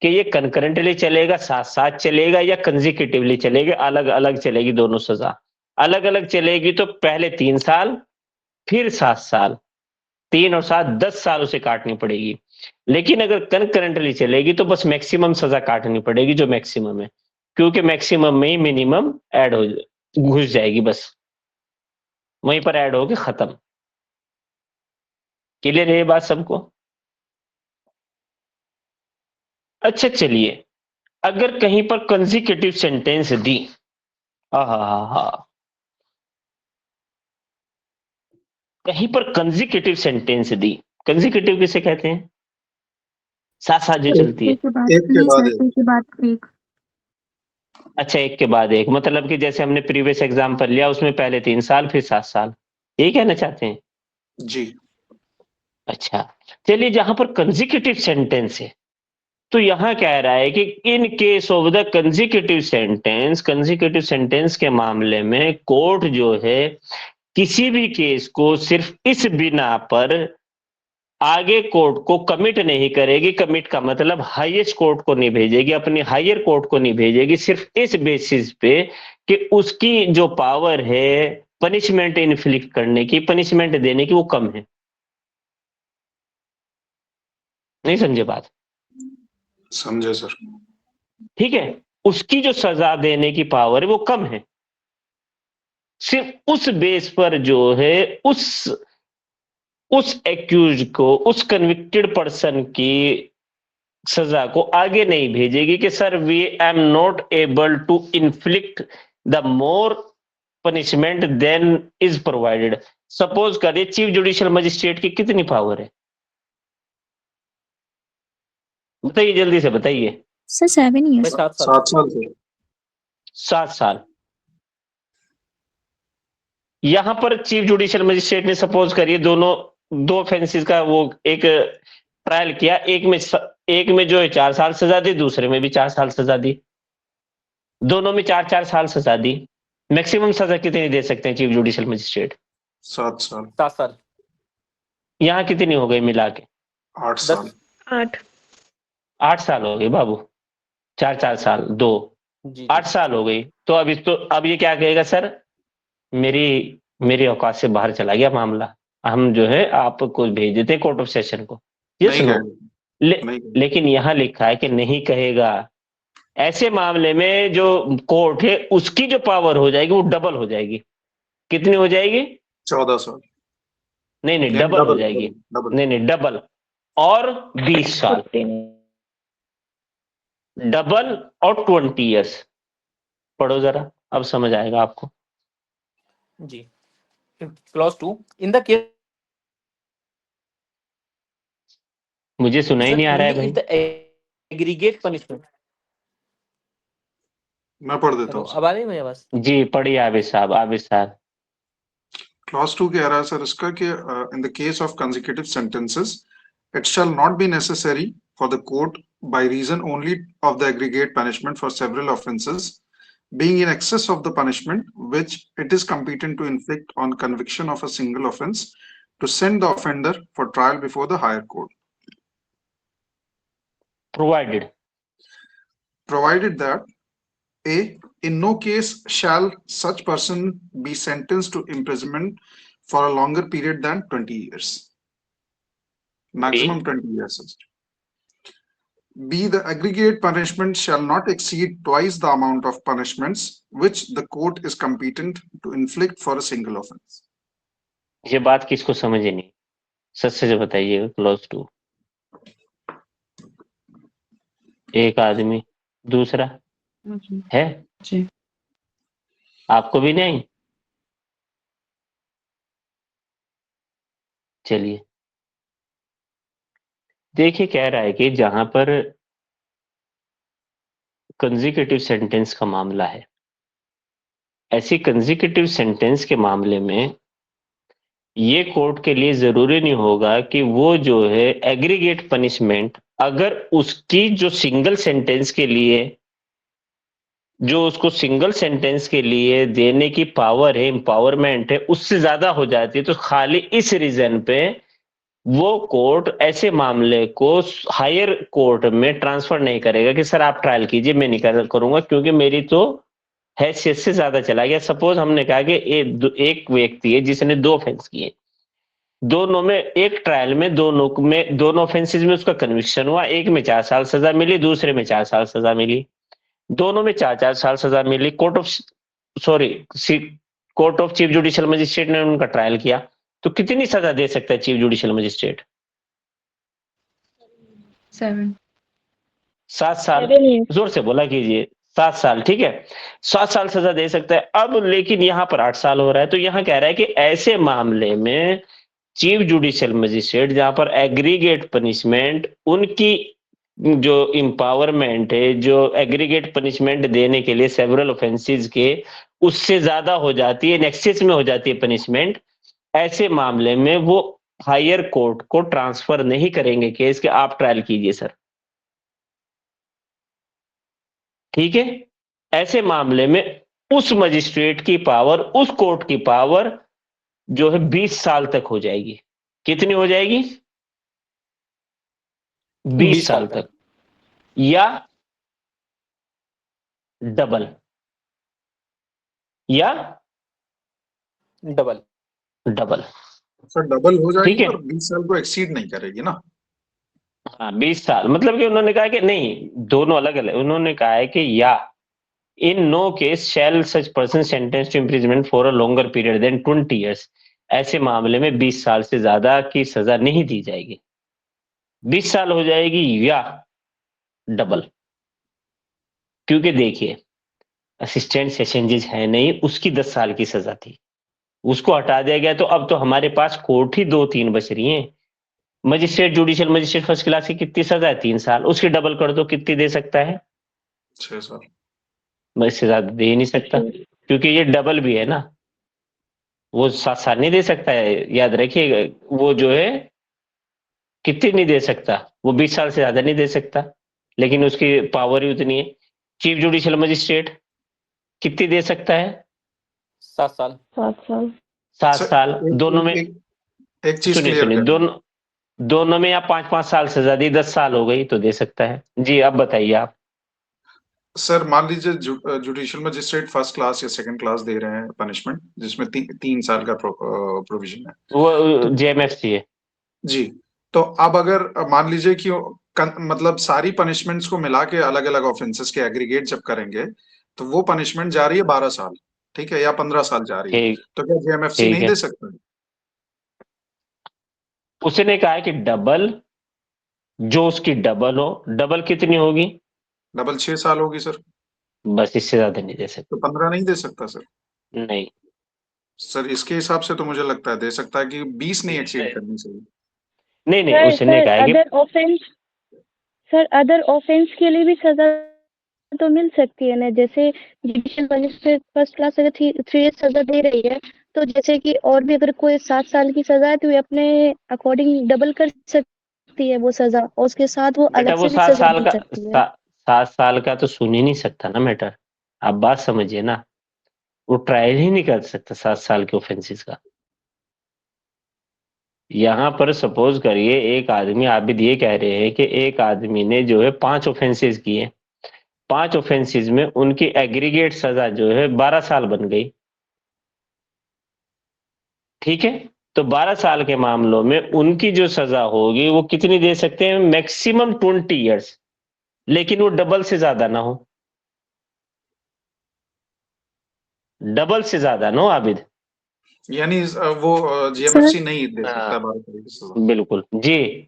कि ये कंकरेंटली चलेगा, साथ साथ चलेगा या कंसेक्यूटिवली चलेगा, अलग अलग चलेगी दोनों सजा। अलग अलग चलेगी तो पहले 3 साल फिर 7 साल, 3 और 7 10 साल उसे काटनी पड़ेगी। लेकिन अगर कंकरेंटली चलेगी तो बस मैक्सिमम सजा काटनी पड़ेगी जो मैक्सिमम है, क्योंकि मैक्सिमम में ही मिनिमम ऐड हो घुस जाएगी, बस वहीं पर ऐड होगी, खत्म। क्लियर है ये बात सबको? अच्छा चलिए, अगर कहीं पर कंसेक्यूटिव सेंटेंस दी, कहीं पर कंसेक्यूटिव सेंटेंस दी, कंसेक्यूटिव किसे कहते हैं? साथ साथ जो चलती है। एक के बाद एक के नहीं बाद सर, एक। एक के बाद एक। अच्छा एक के बाद एक, मतलब कि जैसे हमने प्रीवियस एग्जाम्पल लिया उसमें पहले 3 साल फिर 7 साल, यही कहना चाहते हैं? जी। अच्छा चलिए, जहां पर कंसेक्यूटिव सेंटेंस है तो यहां कह रहा है कि in case of the consecutive sentence के मामले में कोर्ट जो है किसी भी केस को सिर्फ इस बिना पर आगे कोर्ट को कमिट नहीं करेगी। कमिट का मतलब हाईएस्ट कोर्ट को नहीं भेजेगी, अपनी हायर कोर्ट को नहीं भेजेगी, सिर्फ इस बेसिस पे कि उसकी जो पावर है पनिशमेंट इन्फ्लिक्ट करने की, पनिशमेंट देने की, वो कम है। नहीं समझे बात? समझे सर। ठीक है, उसकी जो सजा देने की पावर है वो कम है। सिर्फ उस बेस पर जो है उस एक्यूज को, उस कन्विक्टेड पर्सन की सजा को आगे नहीं भेजेगी कि sir we am not able to inflict the more punishment than is provided. Suppose करिए चीफ जुडिशियल मजिस्ट्रेट की कितनी पावर है? बताइए जल्दी से बताइए। Sir 7 years। 7 साल। 7 साल से। 7 साल। यहां पर चीफ जुडिशियल मजिस्ट्रेट ने सपोज करिए दोनों दो ऑफेंसेस का वो एक ट्रायल किया, एक में जो है 4 साल सजा दी, दूसरे में भी 4 साल सजा दी, दोनों में 4-4 साल सजा दी। मैक्सिमम सजा कितनी दे सकते हैं चीफ जुडिशियल मजिस्ट्रेट? 7 साल। 7 साल। यहां कितनी हो गई मिला के? 8 साल। 8 8 साल हो गए बाबू, 4-4 साल 2, जी 8 साल हो गई। तो अब ये क्या कहेगा सर, मेरी औकात से बाहर चला गया मामला, हम जो है आपको भेज देते कोर्ट ऑफ सेशन को। यस नहीं नो? कहेगा, नहीं कहेगा। लेकिन यहां लिखा है कि नहीं कहेगा। ऐसे मामले में जो कोर्ट है उसकी जो पावर हो जाएगी वो डबल हो जाएगी। कितनी हो जाएगी? 14 साल। नहीं डबल हो जाएगी। डबल। नहीं डबल और 20 साल, 15 डबल और 20 इयर्स। पढ़ो जरा, अब समझ आएगा आपको। जी। क्लॉज 2 इन द केस मुझे सुना ही नहीं आ रहा है भाई। The aggregate punishment. मैं पढ़ देता हूँ। अब आ रही है मेरे पास? जी पढ़िए आबिद साहब। क्लॉज 2 कह रहा है सर इसका कि in the case of consecutive sentences it shall not be necessary for the court by reason only of the aggregate punishment for several offences being in excess of the punishment which it is competent to inflict on conviction of a single offence to send the offender for trial before the higher court, provided that a in no case shall such person be sentenced to imprisonment for a longer period than 20 years, maximum 20 years. B, the aggregate punishment shall not exceed twice the amount of punishments which the court is competent to inflict for a single offense. ये बात किसको समझ ही नहीं, सच से बताइएगा। Clause 2 एक आदमी, दूसरा मुझे है, जी आपको भी नहीं? चलिए देखिए, कह रहा है कि जहां पर कंसेक्यूटिव सेंटेंस का मामला है, ऐसी कंसेक्यूटिव सेंटेंस के मामले में ये कोर्ट के लिए जरूरी नहीं होगा कि वो जो है एग्रीगेट पनिशमेंट, अगर उसकी जो सिंगल सेंटेंस के लिए जो उसको सिंगल सेंटेंस के लिए देने की पावर है, एम्पावरमेंट है, उससे ज्यादा हो जाती है, तो खाली इस रीजन पे वो कोर्ट ऐसे मामले को हायर कोर्ट में ट्रांसफर नहीं करेगा कि सर आप ट्रायल कीजिए, मैं नहीं करूंगा क्योंकि मेरी तो हैसियत से ज्यादा चला गया। सपोज हमने कहा कि एक व्यक्ति है जिसने 2 ऑफेंस किए, दोनों में एक ट्रायल में दोनों ऑफेंसेस में उसका कन्विक्शन हुआ, एक में 4 साल सजा मिली, दूसरे में 4 साल सजा मिली, दोनों में 4-4 साल सजा मिली। Court of chief judicial magistrate ने उनका ट्रायल किया, तो कितनी सजा दे सकता है चीफ जुडिशियल मजिस्ट्रेट? 7 साल। 7 years. जोर से बोला कीजिए, 7 साल। ठीक है, 7 साल सजा दे सकता है। अब लेकिन यहाँ पर 8 साल हो रहा है, तो यहाँ कह रहा है कि ऐसे मामले में चीफ जुडिशियल मजिस्ट्रेट जहां पर एग्रीगेट पनिशमेंट, उनकी जो एम्पावरमेंट है, जो एग्रीगेट पनिशमेंट देने के लिए सेवरल ऑफेंसेस के उससे ज्यादा हो जाती है, एक्सेस में हो जाती है पनिशमेंट, ऐसे मामले में वो हायर कोर्ट को ट्रांसफर नहीं करेंगे केस के, आप ट्रायल कीजिए सर। ठीक है, ऐसे मामले में उस मजिस्ट्रेट की पावर, उस कोर्ट की पावर जो है 20 साल तक हो जाएगी। कितनी हो जाएगी? 20 साल तक, या डबल, या डबल। सर डबल हो ठीक जाएगी है। और 20 साल को एक्सीड नहीं करेगी ना। हाँ 20 साल, मतलब कि उन्होंने कहा कि नहीं, दोनों अलग अलग। उन्होंने कहा है कि या in no case shall such person sentence to imprisonment for a longer period than 20 years, ऐसे मामले में 20 साल से ज्यादा की सजा नहीं दी जाएगी। 20 साल हो जाएगी या डबल, क्योंकि देखिए असिस्टेंट सेशन जज है नहीं, उसकी 10 साल की सजा थी, उसको हटा दिया गया, तो अब तो हमारे पास कोर्ट ही 2-3 बच रही हैं। Magistrate, judicial magistrate first class की कितनी सजा है? 3 साल, उसकी डबल कर दो, कितनी दे सकता है? 6 साल। मैं इससे ज्यादा दे ही नहीं सकता, क्योंकि ये डबल भी है ना, वो 7 साल नहीं दे सकता है, याद रखिएगा। वो जो है कितनी नहीं दे सकता, वो 20 साल से ज्यादा नहीं दे सकता, लेकिन उसकी पावर ही उतनी है। चीफ जुडिशियल मजिस्ट्रेट कितनी दे सकता है? 7 साल। 7 साल। 7 सर, साल। दोनों में एक चीज सुनिए क्लियर सुनिए, कर, दोनों में आप 5-5 साल सजा दी, 10 साल हो गई तो दे सकता है। जी अब बताइए आप। सर मान लीजिए जुडिशियल मजिस्ट्रेट फर्स्ट क्लास या सेकंड क्लास दे रहे हैं पनिशमेंट, जिसमें 3 साल का प्रोविजन है। वो तो जेएमएफसी है। जी, तो अब अगर मान लीजिए कि मतलब सारी पनिशमेंट्स को मिला के अलग अलग ऑफेंसेस के एग्रीगेट जब करेंगे, तो वो पनिशमेंट जा रही है 12 साल, ठीक है, या 15 साल जा रही है, ठीक तो क्या जेएमएफसी ठीक नहीं है, दे सकता है? उसने कहा है कि डबल, जो उसकी डबल हो। डबल कितनी होगी? डबल 6 साल होगी सर, बस, इससे ज्यादा नहीं दे तो 15 नहीं दे सकता सर? सकते। नहीं सर इसके हिसाब से तो मुझे लगता है दे सकता है कि 20 नहीं एक्सीड करनी चाहिए। नहीं नहीं, सर उसने सर कहा है कि other offence, sir other offence के लिए भी सजा तो मिल सकती है ना, जैसे जुडिशियल मजिस्ट्रेट फर्स्ट क्लास अगर 3 ईयर सजा दे रही है, तो जैसे कि और भी अगर कोई 7 साल की सजा है तो ये अपने अकॉर्डिंग डबल कर सकती है वो सजा, और उसके साथ वो बेटा अलग वो से भी 7 सजा साल दे का सकती है। 7 साल का तो सुन ही नहीं सकता ना मैटर। आप बात समझिए ना, वो ट्रायल ही नहीं कर सकता 7 साल के ऑफेंसेस का। यहाँ पर सपोज करिए एक आदमी, आप भी ये कह रहे हैं कि एक आदमी ने जो है 5 ऑफेंसेस किए, 5 ऑफेंसेस में उनकी एग्रीगेट सजा जो है 12 साल बन गई, ठीक है। तो 12 साल के मामलों में उनकी जो सजा होगी वो कितनी दे सकते हैं? मैक्सिमम 20 इयर्स, लेकिन वो डबल से ज्यादा ना हो, डबल से ज्यादा ना हो आबिद। यानी वो जीएमएफसी नहीं दे सकता हाँ, 12 साल की सजा। बिल्कुल जी।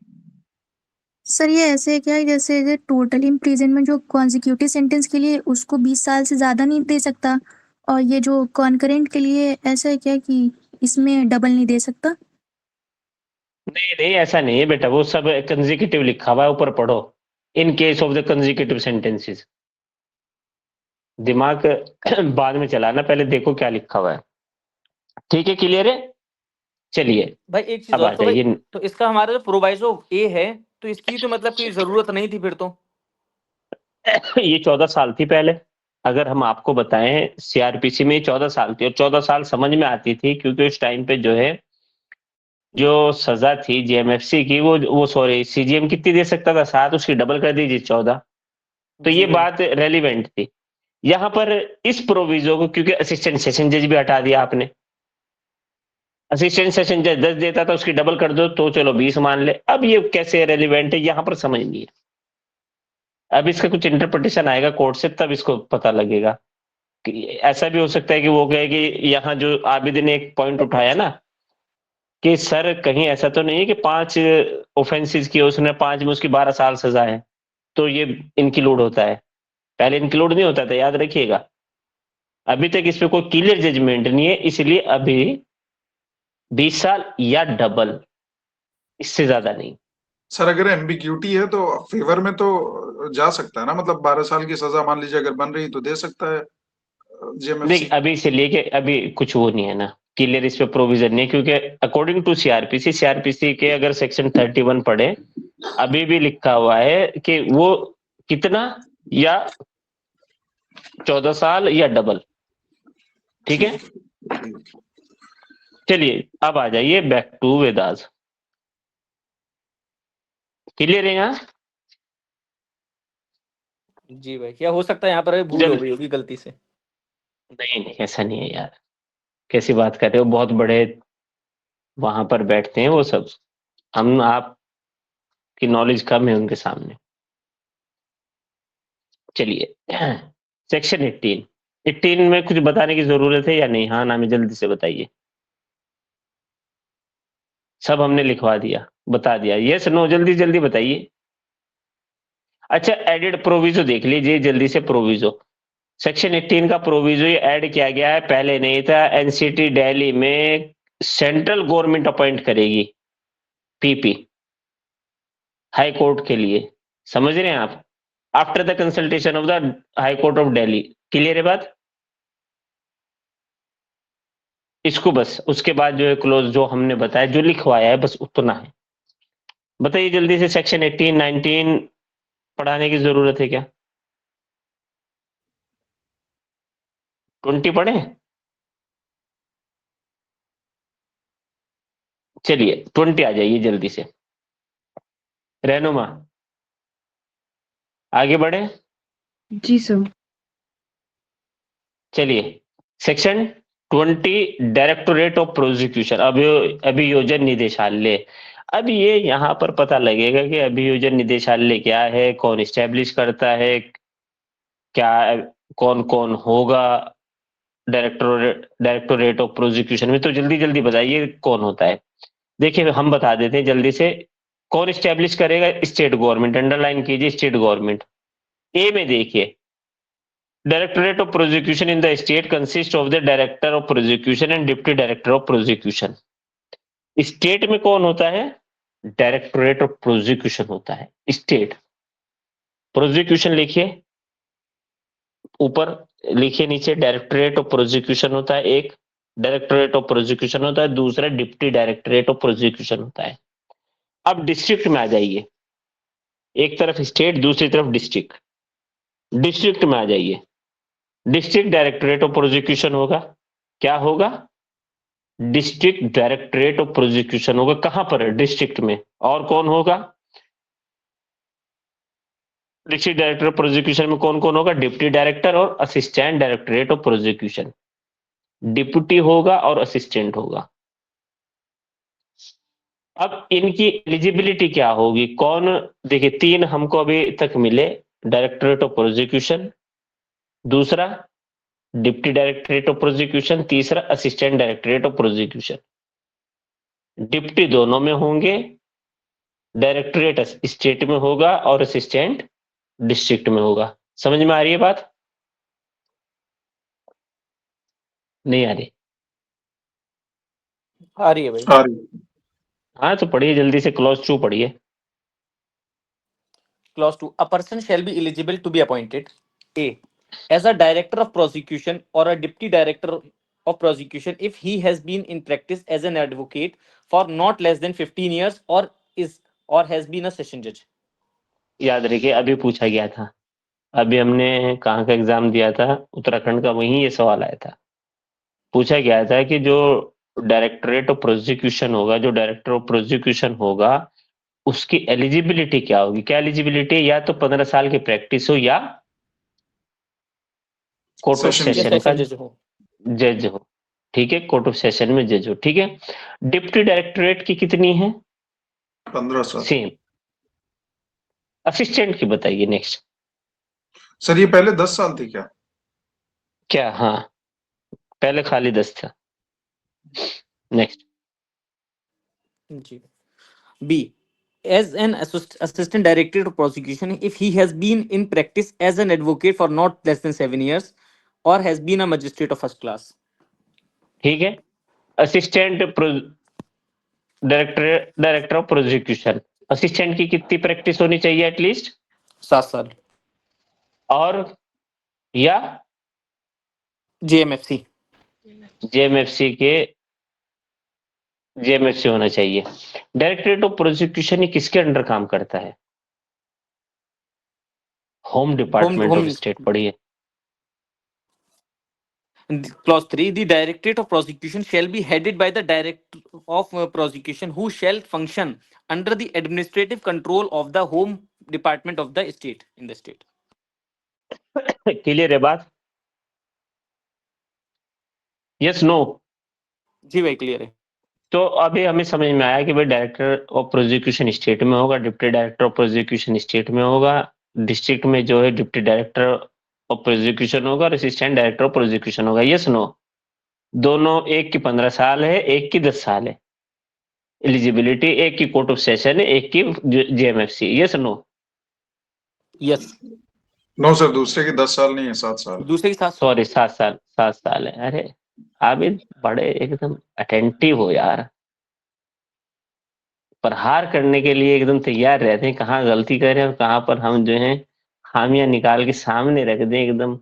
सर ये ऐसे है क्या, जैसे टोटल इम्प्रिजनमेंट जो कॉन्जिक्यूटिव सेंटेंस के लिए उसको 20 साल से ज़्यादा नहीं दे सकता, और ये जो कॉन्करेंट के लिए ऐसा है क्या कि इसमें डबल नहीं दे सकता? नहीं नहीं, ऐसा नहीं है बेटा, वो सब कंजिक्यूटिव लिखा हुआ है, ऊपर पढ़ो। In case of the consecutive sentences, दिमाग बाद में चलाना, पहले देखो क्या लिखा हुआ है। ठीक है, क्लियर है? चलिए भाई एक चीज अब आ और, तो भाई जाइए। तो इसका हमारा जो प्रोवाइजो ए है, तो इसकी तो मतलब कोई जरूरत नहीं थी फिर तो। ये 14 साल थी पहले, अगर हम आपको बताएं सीआरपीसी में 14 साल थी, और 14 साल समझ में आती थी क्योंकि उस टाइम पे जो है जो सजा थी जेएमएफसी की, वो सॉरी सीजीएम कितनी दे सकता था? 7, उसकी डबल कर दीजिए 14। तो जी ये भाई। बात रेलिवेंट थी। यहाँ पर इस प्रोविजो को, क्योंकि असिस्टेंट सेशन जज भी हटा दिया आपने, असिस्टेंट सेशन जज 10 देता था, उसकी डबल कर दो तो चलो 20 मान ले। अब ये कैसे रेलिवेंट है यहाँ पर समझ नहीं है। अब इसका कुछ इंटरप्रिटेशन आएगा कोर्ट से, तब इसको पता लगेगा कि ऐसा भी हो सकता है कि वो कहे कि यहाँ जो आबिद ने एक पॉइंट उठाया ना कि सर कहीं ऐसा तो नहीं है कि 5 ऑफेंसेस किए उसने, 5 में उसकी 12 साल सजा है, तो ये इंक्लूड होता है। पहले इंक्लूड नहीं होता था, याद रखिएगा। अभी तक इस पे कोई क्लियर जजमेंट नहीं है, इसलिए अभी 20 साल या डबल, इससे ज्यादा नहीं। सर अगर एम्बिग्यूटी है तो फेवर में तो जा सकता है ना, मतलब 12 साल की सजा मान लीजिए अगर बन रही तो दे सकता है नहीं, जेएमएफसी। अभी से लेके अभी कुछ वो नहीं है ना, क्लियर इस पे प्रोविजन नहीं है, क्योंकि अकॉर्डिंग टू सीआरपीसी के अगर सेक्शन 31 पढ़े, अभी भी लिखा हुआ है कि वो कितना, या 14 साल या डबल, ठीक है। चलिए अब आ जाइए बैक टू वेदास। क्लियर है यहाँ? जी भाई, क्या हो सकता है यहाँ पर अभी भूल हो गई होगी गलती से। नहीं नहीं, ऐसा नहीं है यार, कैसी बात कर रहे हो, बहुत बड़े वहां पर बैठते हैं वो सब, हम आपकी नॉलेज कम है उनके सामने। चलिए सेक्शन 18 में कुछ बताने की जरूरत है या नहीं? हाँ ना, में जल्दी से बताइए। सब हमने लिखवा दिया, बता दिया, यस नो, जल्दी जल्दी बताइए। अच्छा, एडेड प्रोविजो देख लीजिए जल्दी से। प्रोविजो सेक्शन 18 का प्रोविजो ये ऐड किया गया है, पहले नहीं था। एनसीटी दिल्ली में सेंट्रल गवर्नमेंट अपॉइंट करेगी पीपी हाई कोर्ट के लिए, समझ रहे हैं आप? After the consultation of the high court of Delhi. Clear है बात? इसको बस उसके बाद जो है क्लोज जो हमने बताया, जो लिखवाया है, बस उतना है। बताइए जल्दी से, सेक्शन 18 19 पढ़ाने की जरूरत है क्या? 20 पढ़े? चलिए 20 आ जाइए जल्दी से। रहनुमा आगे बढ़े। जी सर। चलिए सेक्शन 20 डायरेक्टोरेट ऑफ प्रोसिक्यूशन, अभियोजन निदेशालय। अब ये यहाँ पर पता लगेगा कि अभियोजन निदेशालय क्या है, कौन इस्टेब्लिश करता है, क्या कौन कौन होगा डायरेक्टोरेट ऑफ प्रोसिक्यूशन में। तो जल्दी जल्दी बताइए कौन होता है। देखिए हम बता देते हैं जल्दी से। कौन इस्टेब्लिश करेगा? State government. अंडरलाइन कीजिए स्टेट गवर्नमेंट। ए में देखिए, directorate of prosecution in the state consist of the director of prosecution and deputy director of prosecution. State में कौन होता है? डायरेक्टोरेट ऑफ प्रोसिक्यूशन होता है स्टेट। प्रोसिक्यूशन लिखिए, ऊपर लिखिए, नीचे डायरेक्टोरेट ऑफ प्रोसिक्यूशन होता है एक, डायरेक्टोरेट ऑफ प्रोसिक्यूशन होता है दूसरा, डिप्टी डायरेक्टोरेट ऑफ प्रोसिक्यूशन होता है। अब डिस्ट्रिक्ट में आ जाइए, एक तरफ स्टेट दूसरी तरफ डिस्ट्रिक्ट। डिस्ट्रिक्ट में आ जाइए, डिस्ट्रिक्ट डायरेक्टोरेट ऑफ प्रोसिक्यूशन होगा। क्या होगा? डिस्ट्रिक्ट डायरेक्टोरेट ऑफ प्रोसिक्यूशन होगा। कहां पर? डिस्ट्रिक्ट में। और कौन होगा? डिस्ट्रिक्ट डायरेक्टर ऑफ प्रोसिक्यूशन में कौन कौन होगा? डिप्टी डायरेक्टर और assistant directorate of prosecution. Deputy होगा और असिस्टेंट होगा। अब इनकी एलिजिबिलिटी क्या होगी? कौन? देखिए 3 हमको अभी तक मिले, डायरेक्टोरेट ऑफ प्रोसिक्यूशन, दूसरा डिप्टी डायरेक्टोरेट ऑफ प्रोसिक्यूशन, तीसरा assistant directorate of prosecution. Deputy दोनों में होंगे, डायरेक्टोरेट स्टेट में होगा और असिस्टेंट डिस्ट्रिक्ट में होगा। समझ में आ रही है बात? नहीं आ रही? आ रही है भाई। आ रही। हाँ तो पढ़िए जल्दी से, क्लॉज 2 पढ़िए। Clause 2. A person shall be eligible to be appointed A. as a director of prosecution or a deputy director of prosecution if he has been in practice as an advocate for not less than 15 years or has been a session judge. याद रखिए अभी पूछा गया था, अभी हमने कहाँ का एग्जाम दिया था? उत्तराखंड का। वहीं ये सवाल आया था। पूछा गया था कि जो डायरेक्टोरेट ऑफ प्रोसिक्यूशन होगा, जो डायरेक्टर ऑफ प्रोसिक्यूशन होगा, उसकी एलिजिबिलिटी क्या होगी? क्या एलिजिबिलिटी? या तो 15 साल की प्रैक्टिस हो या कोर्ट ऑफ Session सेशन का judge हो। जज हो। ठीक है, कोर्ट ऑफ सेशन में जज हो। ठीक है। डिप्टी डायरेक्टोरेट की कितनी है? 15 साल। सेम। असिस्टेंट की बताइए नेक्स्ट। सर ये पहले 10 साल थी क्या? क्या? हाँ पहले खाली 10 था। नेक्स्ट। जी। B. As an assistant director of prosecution if he has been in practice as an advocate for not less than 7 years or has been a magistrate of first class. ठीक है। Assistant director of prosecution, assistant की कितनी practice होनी चाहिए? At least 7 साल। और या JMFC JMFC होना चाहिए। डायरेक्टरेट ऑफ प्रोसिक्यूशन ये किसके अंडर काम करता है? Home department of state. पढ़िए। Clause 3. The Directorate of Prosecution shall be headed by the Director of Prosecution who shall function under the administrative control of the Home Department of the state in the state. Clear है बात? Yes no? जी भाई clear है। तो अभी हमें समझ में आया कि भाई डायरेक्टर ऑफ प्रोसिक्यूशन स्टेट में होगा, deputy director of prosecution state में होगा, डिस्ट्रिक्ट में जो है डिप्टी डायरेक्टर ऑफ प्रोसिक्यूशन होगा और असिस्टेंट डायरेक्टर ऑफ प्रोसिक्यूशन होगा। Yes no? दोनों, एक की 15 साल है, एक की 10 साल है एलिजिबिलिटी, एक की कोर्ट ऑफ सेशन है, एक की JMFC. Yes no? Yes. No sir, दूसरे की 10 साल नहीं है, 7 साल। दूसरे के साथ सॉरी 7 साल है। अरे आबिद बड़े एकदम अटेंटिव हो यार, प्रहार करने के लिए एकदम तैयार रहते हैं, कहाँ गलती कर रहे हैं और कहाँ पर हम जो है खामियां निकाल के सामने रख दें एकदम,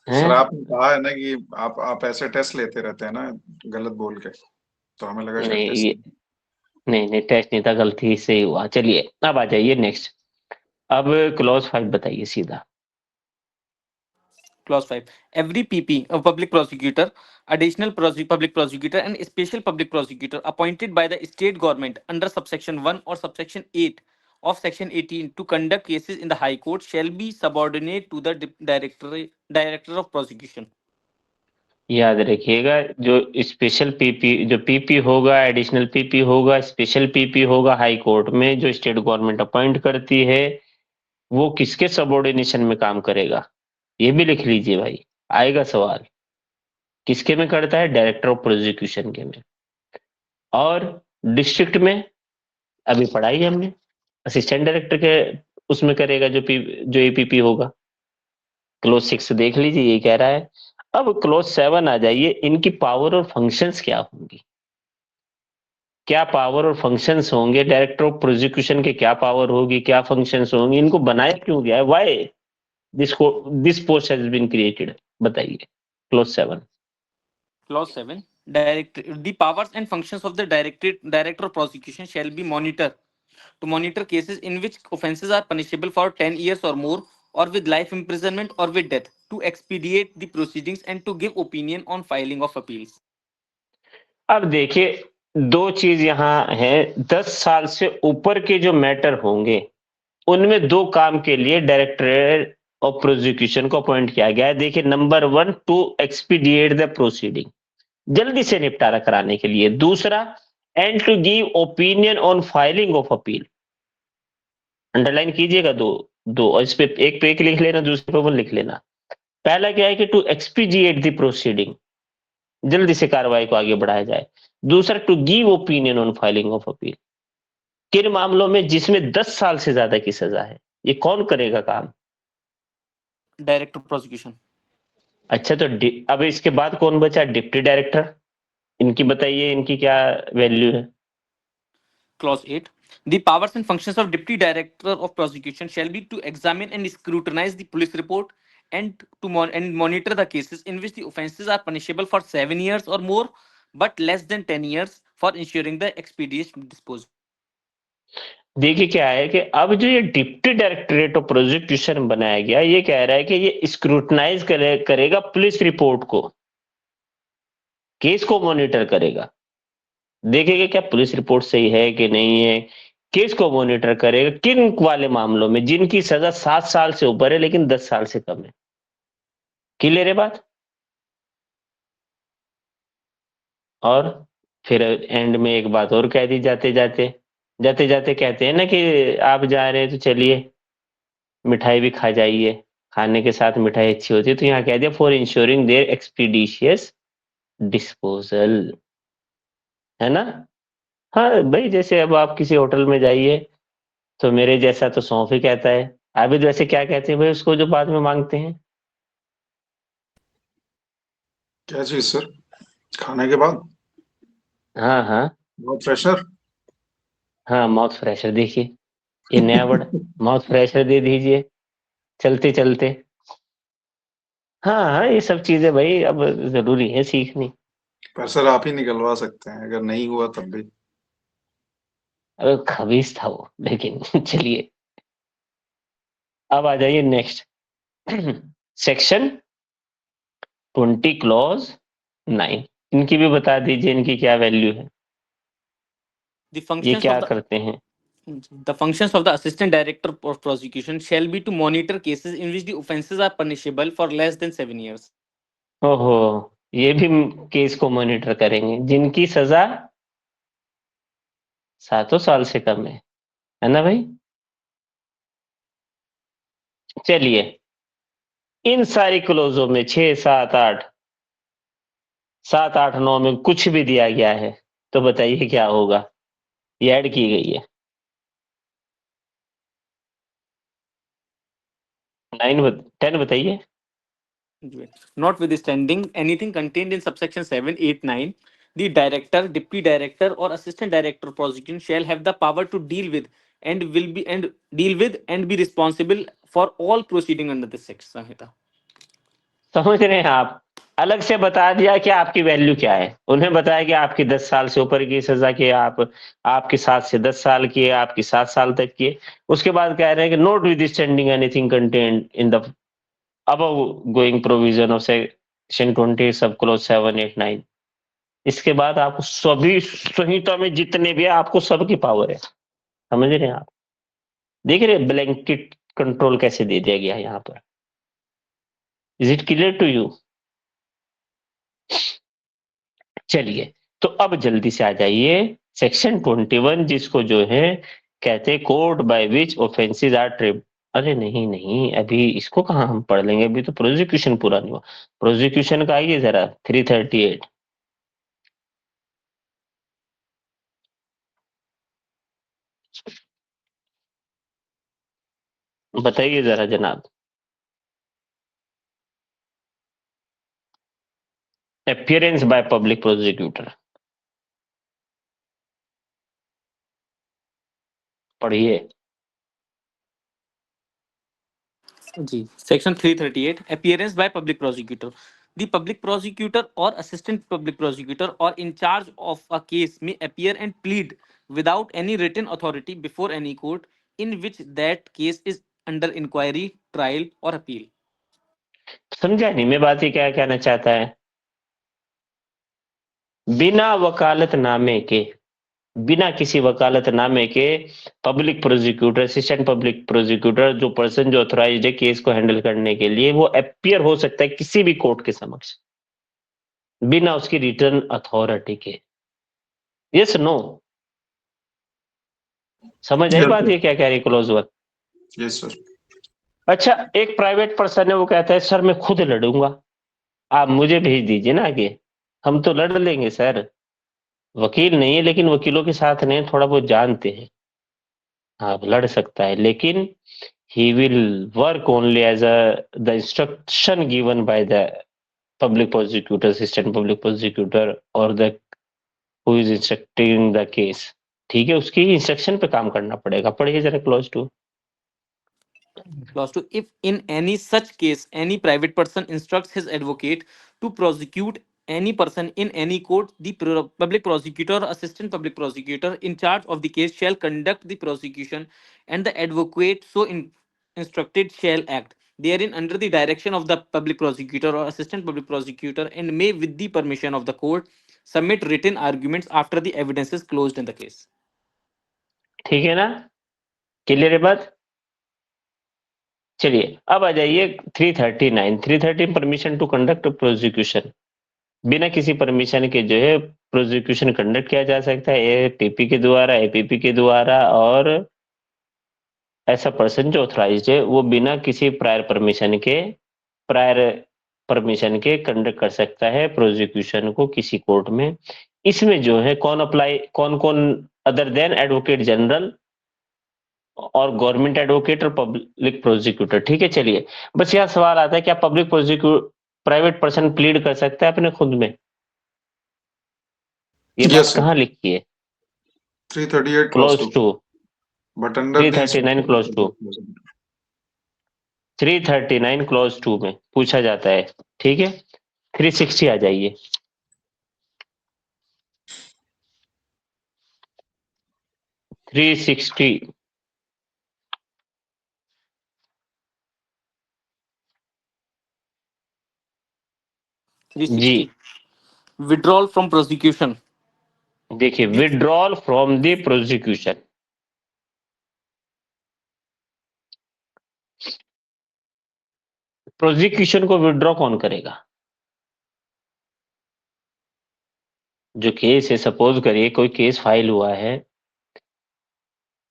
हैं? सर आपने कहा है ना कि आप ऐसे टेस्ट लेते रहते हैं ना गलत बोल के, तो हमें लगा शायद नहीं टेस्ट। नहीं नहीं, टेस्ट नहीं था, गलती से ही हुआ। चलिए अब आ जाइए नेक्स्ट। अब क्लॉज 5 बताइए सीधा। Clause 5. Every PP, a public prosecutor, additional public prosecutor, and special public prosecutor appointed by the state government under subsection 1 or subsection 8 of section 18 to conduct cases in the High Court shall be subordinate to the director of prosecution. याद रखिएगा, जो special PP, जो PP होगा, additional PP होगा, special PP होगा, high court में जो state government appoint करती है, वो किसके सबऑर्डिनेशन में काम करेगा? ये भी लिख लीजिए भाई, आएगा सवाल। किसके में करता है? डायरेक्टर ऑफ प्रोसिक्यूशन के में। और डिस्ट्रिक्ट में अभी पढ़ाई हमने, असिस्टेंट डायरेक्टर के उसमें करेगा जो एपीपी होगा। क्लोज 6 देख लीजिए, ये कह रहा है। अब क्लोज 7 आ जाइए, इनकी पावर और फंक्शंस क्या होंगी? क्या पावर और फंक्शंस होंगे? डायरेक्टर ऑफ प्रोसिक्यूशन के क्या पावर होगी, क्या फंक्शंस होंगी? इनको बनाया क्यों गया है? Why this post has been created? बताइए clause 7। Clause 7. The powers and functions of the director of prosecution shall be to monitor cases in which offences are punishable for 10 years or more, or with life imprisonment or with death, to expedite the proceedings and to give opinion on filing of appeals. अब देखिए, दो चीज यहाँ है। 10 साल से ऊपर के जो मैटर होंगे, उनमें दो काम के लिए डायरेक्टर ऑफ प्रोसिक्यूशन को अपॉइंट किया गया है। देखिए, number 1, to expediate the proceeding, जल्दी से निपटारा कराने के लिए। दूसरा, and to give opinion on filing of appeal. Underline कीजिएगा दो दो, और इस पे एक पे एक लिख लेना, दूसरे पे वन लिख लेना। पहला क्या है कि टू एक्सपीडिएट द प्रोसीडिंग, जल्दी से कार्रवाई को आगे बढ़ाया जाए। दूसरा, to give opinion on filing of appeal. किन मामलों में? जिसमें 10 साल से ज्यादा की सजा है। ये कौन करेगा काम? Director of prosecution. अच्छा, तो अब इसके बाद कौन बचा? Deputy director. इनकी बताइए, इनकी क्या वैल्यू है? Clause 8. The powers and functions of Deputy Director of Prosecution shall be to examine and scrutinize the police report and to monitor the cases in which the offences are punishable for 7 years or more, but less than 10 years, for ensuring the expeditious disposal. देखिए क्या है कि अब जो ये deputy directorate of prosecution बनाया गया, ये कह रहा है कि ये स्क्रूटनाइज करेगा पुलिस रिपोर्ट को, केस को मॉनिटर करेगा, देखेगा क्या पुलिस रिपोर्ट सही है कि नहीं है, केस को मॉनिटर करेगा। किन वाले मामलों में? जिनकी सजा 7 साल से ऊपर है लेकिन 10 साल से कम है। क्लियर है बात? और फिर एंड में एक बात और कह दी, जाते जाते कहते हैं ना कि आप जा रहे हैं तो चलिए मिठाई भी खा जाइए, खाने के साथ मिठाई अच्छी होती है। तो यहाँ कह दिया for ensuring there expeditious disposal, है ना? हाँ भाई, जैसे अब आप किसी होटल में जाइए तो मेरे जैसा तो सौंफ ही कहता है। आबिद वैसे क्या कहते हैं भाई उसको जो बाद में मांगते हैं? क्या चीज सर? खाने के बाद हाँ हाँ बहुत फ्रेशर। हाँ, माउथ फ्रेशर। देखिए ये नया वर्ड, माउथ फ्रेशर दे दीजिए चलते चलते। हाँ हाँ, ये सब चीजें भाई अब जरूरी है सीखनी। पर सर आप ही निकलवा सकते हैं, अगर नहीं हुआ तब भी। अरे खबीस था वो, लेकिन चलिए अब आ जाइए नेक्स्ट। सेक्शन 20 क्लॉज 9, इनकी भी बता दीजिए, इनकी क्या वैल्यू है, The ये functions क्या of the करते हैं? The functions of the Assistant Director of Prosecution shall be to monitor cases in which the offences are punishable for less than 7 years. ओहो, ये भी केस को मॉनिटर करेंगे जिनकी सजा 7 साल से कम है ना भाई? चलिए, इन सारी क्लोजों में 6, 7, 8, 7, 8, 9 में कुछ भी दिया गया है तो बताइए क्या होगा? ये ऐड की गई है। 10 बताइए। Notwithstanding anything contained in subsection 7, 8, 9, the director, deputy director, or assistant director of prosecution shall have the power to deal with and be responsible for all proceeding under this section संहिता. समझ रहे हैं आप? अलग से बता दिया कि आपकी वैल्यू क्या है। उन्हें बताया कि आपकी 10 साल से ऊपर की सजा की आपकी 7 से 10 साल की है, आपकी 7 साल तक की है। उसके बाद कह रहे हैं कि not withstanding anything contained in the above going provision of section 20 sub clause 7, 8, 9। इसके बाद आपको सभी संहिता में जितने भी है आपको सबकी पावर है। समझ रहे हैं आप? देख रहे हैं ब्लैंकेट कंट्रोल कैसे दे दिया गया है यहाँ पर। Is it clear to you? चलिए, तो अब जल्दी से आ जाइए सेक्शन 21 जिसको जो है कहते हैं code by which offences are tried. अरे नहीं, अभी इसको कहाँ हम पढ़ लेंगे, अभी तो प्रोसिक्यूशन पूरा नहीं हुआ। प्रोसिक्यूशन का आइए जरा 338 बताइए जरा जनाब। अपीयरेंस बाय पब्लिक प्रोसिक्यूटर पढ़िए। जी, section 338 appearance by public prosecutor. The public prosecutor or assistant public prosecutor or in charge of a case may appear and plead without any written authority before any court in which that case is under inquiry, trial or appeal. समझा नहीं मैं बात, ये क्या कहना चाहता है? बिना वकालतनामे के, बिना किसी वकालतनामे के public prosecutor, assistant public prosecutor, जो पर्सन जो ऑथराइज्ड है केस को हैंडल करने के लिए, वो अपीयर हो सकता है किसी भी कोर्ट के समक्ष बिना उसकी रिटर्न अथॉरिटी के। Yes no? समझ आई Yes, बात sir. ये क्या कह रही क्लोज वर्क? Yes, sir. अच्छा, एक प्राइवेट पर्सन है वो कहता है सर मैं खुद लड़ूंगा, आप मुझे भेज दीजिए ना आगे, हम तो लड़ लेंगे सर। वकील नहीं है लेकिन वकीलों के साथ नहीं, थोड़ा बहुत जानते हैं। हाँ लड़ सकता है लेकिन he will work only as the instruction given by the public prosecutor, assistant public prosecutor or the who is instructing the case। ठीक है, उसकी इंस्ट्रक्शन पे काम करना पड़ेगा। पढ़िए जरा clause 2। Clause 2. If in any such case any private person instructs his advocate to prosecute any person in any court, the public prosecutor or assistant public prosecutor in charge of the case shall conduct the prosecution, and the advocate so instructed shall act therein under the direction of the public prosecutor or assistant public prosecutor, and may, with the permission of the court, submit written arguments after the evidence is closed in the case. ठीक है ना? Clear है बात? चलिए अब आ जाइए 313 permission to conduct prosecution. बिना किसी परमिशन के जो है प्रोसिक्यूशन कंडक्ट किया जा सकता है एपीपी के द्वारा, एपीपी के द्वारा, और ऐसा पर्सन जो ऑथराइज्ड है वो बिना किसी प्रायर परमिशन के कंडक्ट कर सकता है प्रोसिक्यूशन को किसी कोर्ट में। इसमें जो है कौन अदर देन एडवोकेट जनरल और गवर्नमेंट एडवोकेट और पब्लिक प्रोसिक्यूटर। ठीक है, चलिए बस यहाँ सवाल आता है क्या public prosecutor private person plead कर सकता है अपने खुद में? ये Yes, बात sir. कहाँ लिखी है? 338 close clause 2. 2, But under 339 clause 2, 339 clause 2 में पूछा जाता है। ठीक है, 360 आ जाइए। थ्री सिक्सटी जी 360. Withdrawal from prosecution. देखिए, withdrawal from the prosecution. Prosecution को विड्रॉ कौन करेगा? जो केस है, सपोज करिए कोई केस फाइल हुआ है,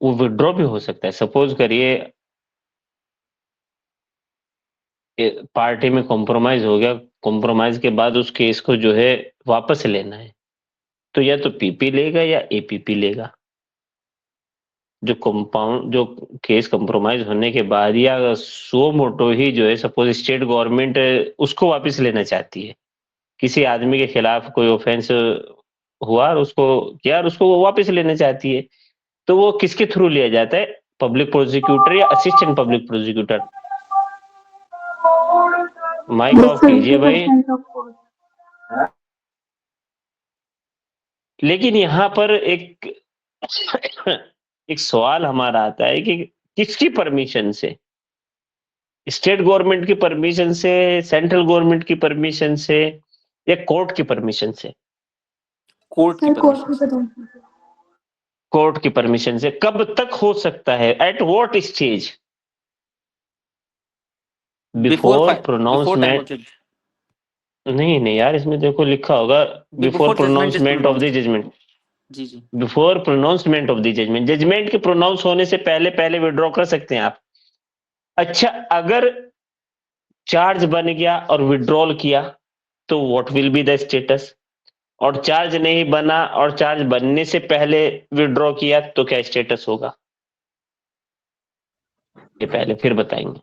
वो विड्रॉ भी हो सकता है। सपोज करिए पार्टी में कॉम्प्रोमाइज हो गया, कॉम्प्रोमाइज के बाद उस केस को जो है वापस लेना है, तो या तो पीपी लेगा या एपीपी लेगा। जो केस कंप्रोमाइज होने के बाद या सो मोटो ही जो है, सपोज स्टेट गवर्नमेंट उसको वापस लेना चाहती है, किसी आदमी के खिलाफ कोई ऑफेंस हुआ और उसको वो वापस लेना चाहती है, तो वो किसके थ्रू लिया जाता है? पब्लिक प्रोसिक्यूटर या assistant public prosecutor? Mic off कीजिए भाई। लेकिन यहाँ पर एक एक सवाल हमारा आता है कि किसकी परमिशन से? स्टेट गवर्नमेंट की परमिशन से, सेंट्रल गवर्नमेंट की परमिशन से, या कोर्ट की परमिशन से? कोर्ट की परमिशन। कोर्ट की परमिशन से। कब तक हो सकता है? At what stage? Before pronouncement? नहीं यार, इसमें देखो लिखा होगा before pronouncement of the judgement. जी जी। Before pronouncement of the judgement. Judgement के प्रोनाउंस होने से पहले विड्रॉ कर सकते हैं आप। अच्छा, अगर चार्ज बन गया और विड्रॉल किया तो what will be the status? और चार्ज नहीं बना और चार्ज बनने से पहले विड्रॉ किया तो क्या स्टेटस होगा? ये पहले फिर बताएंगे।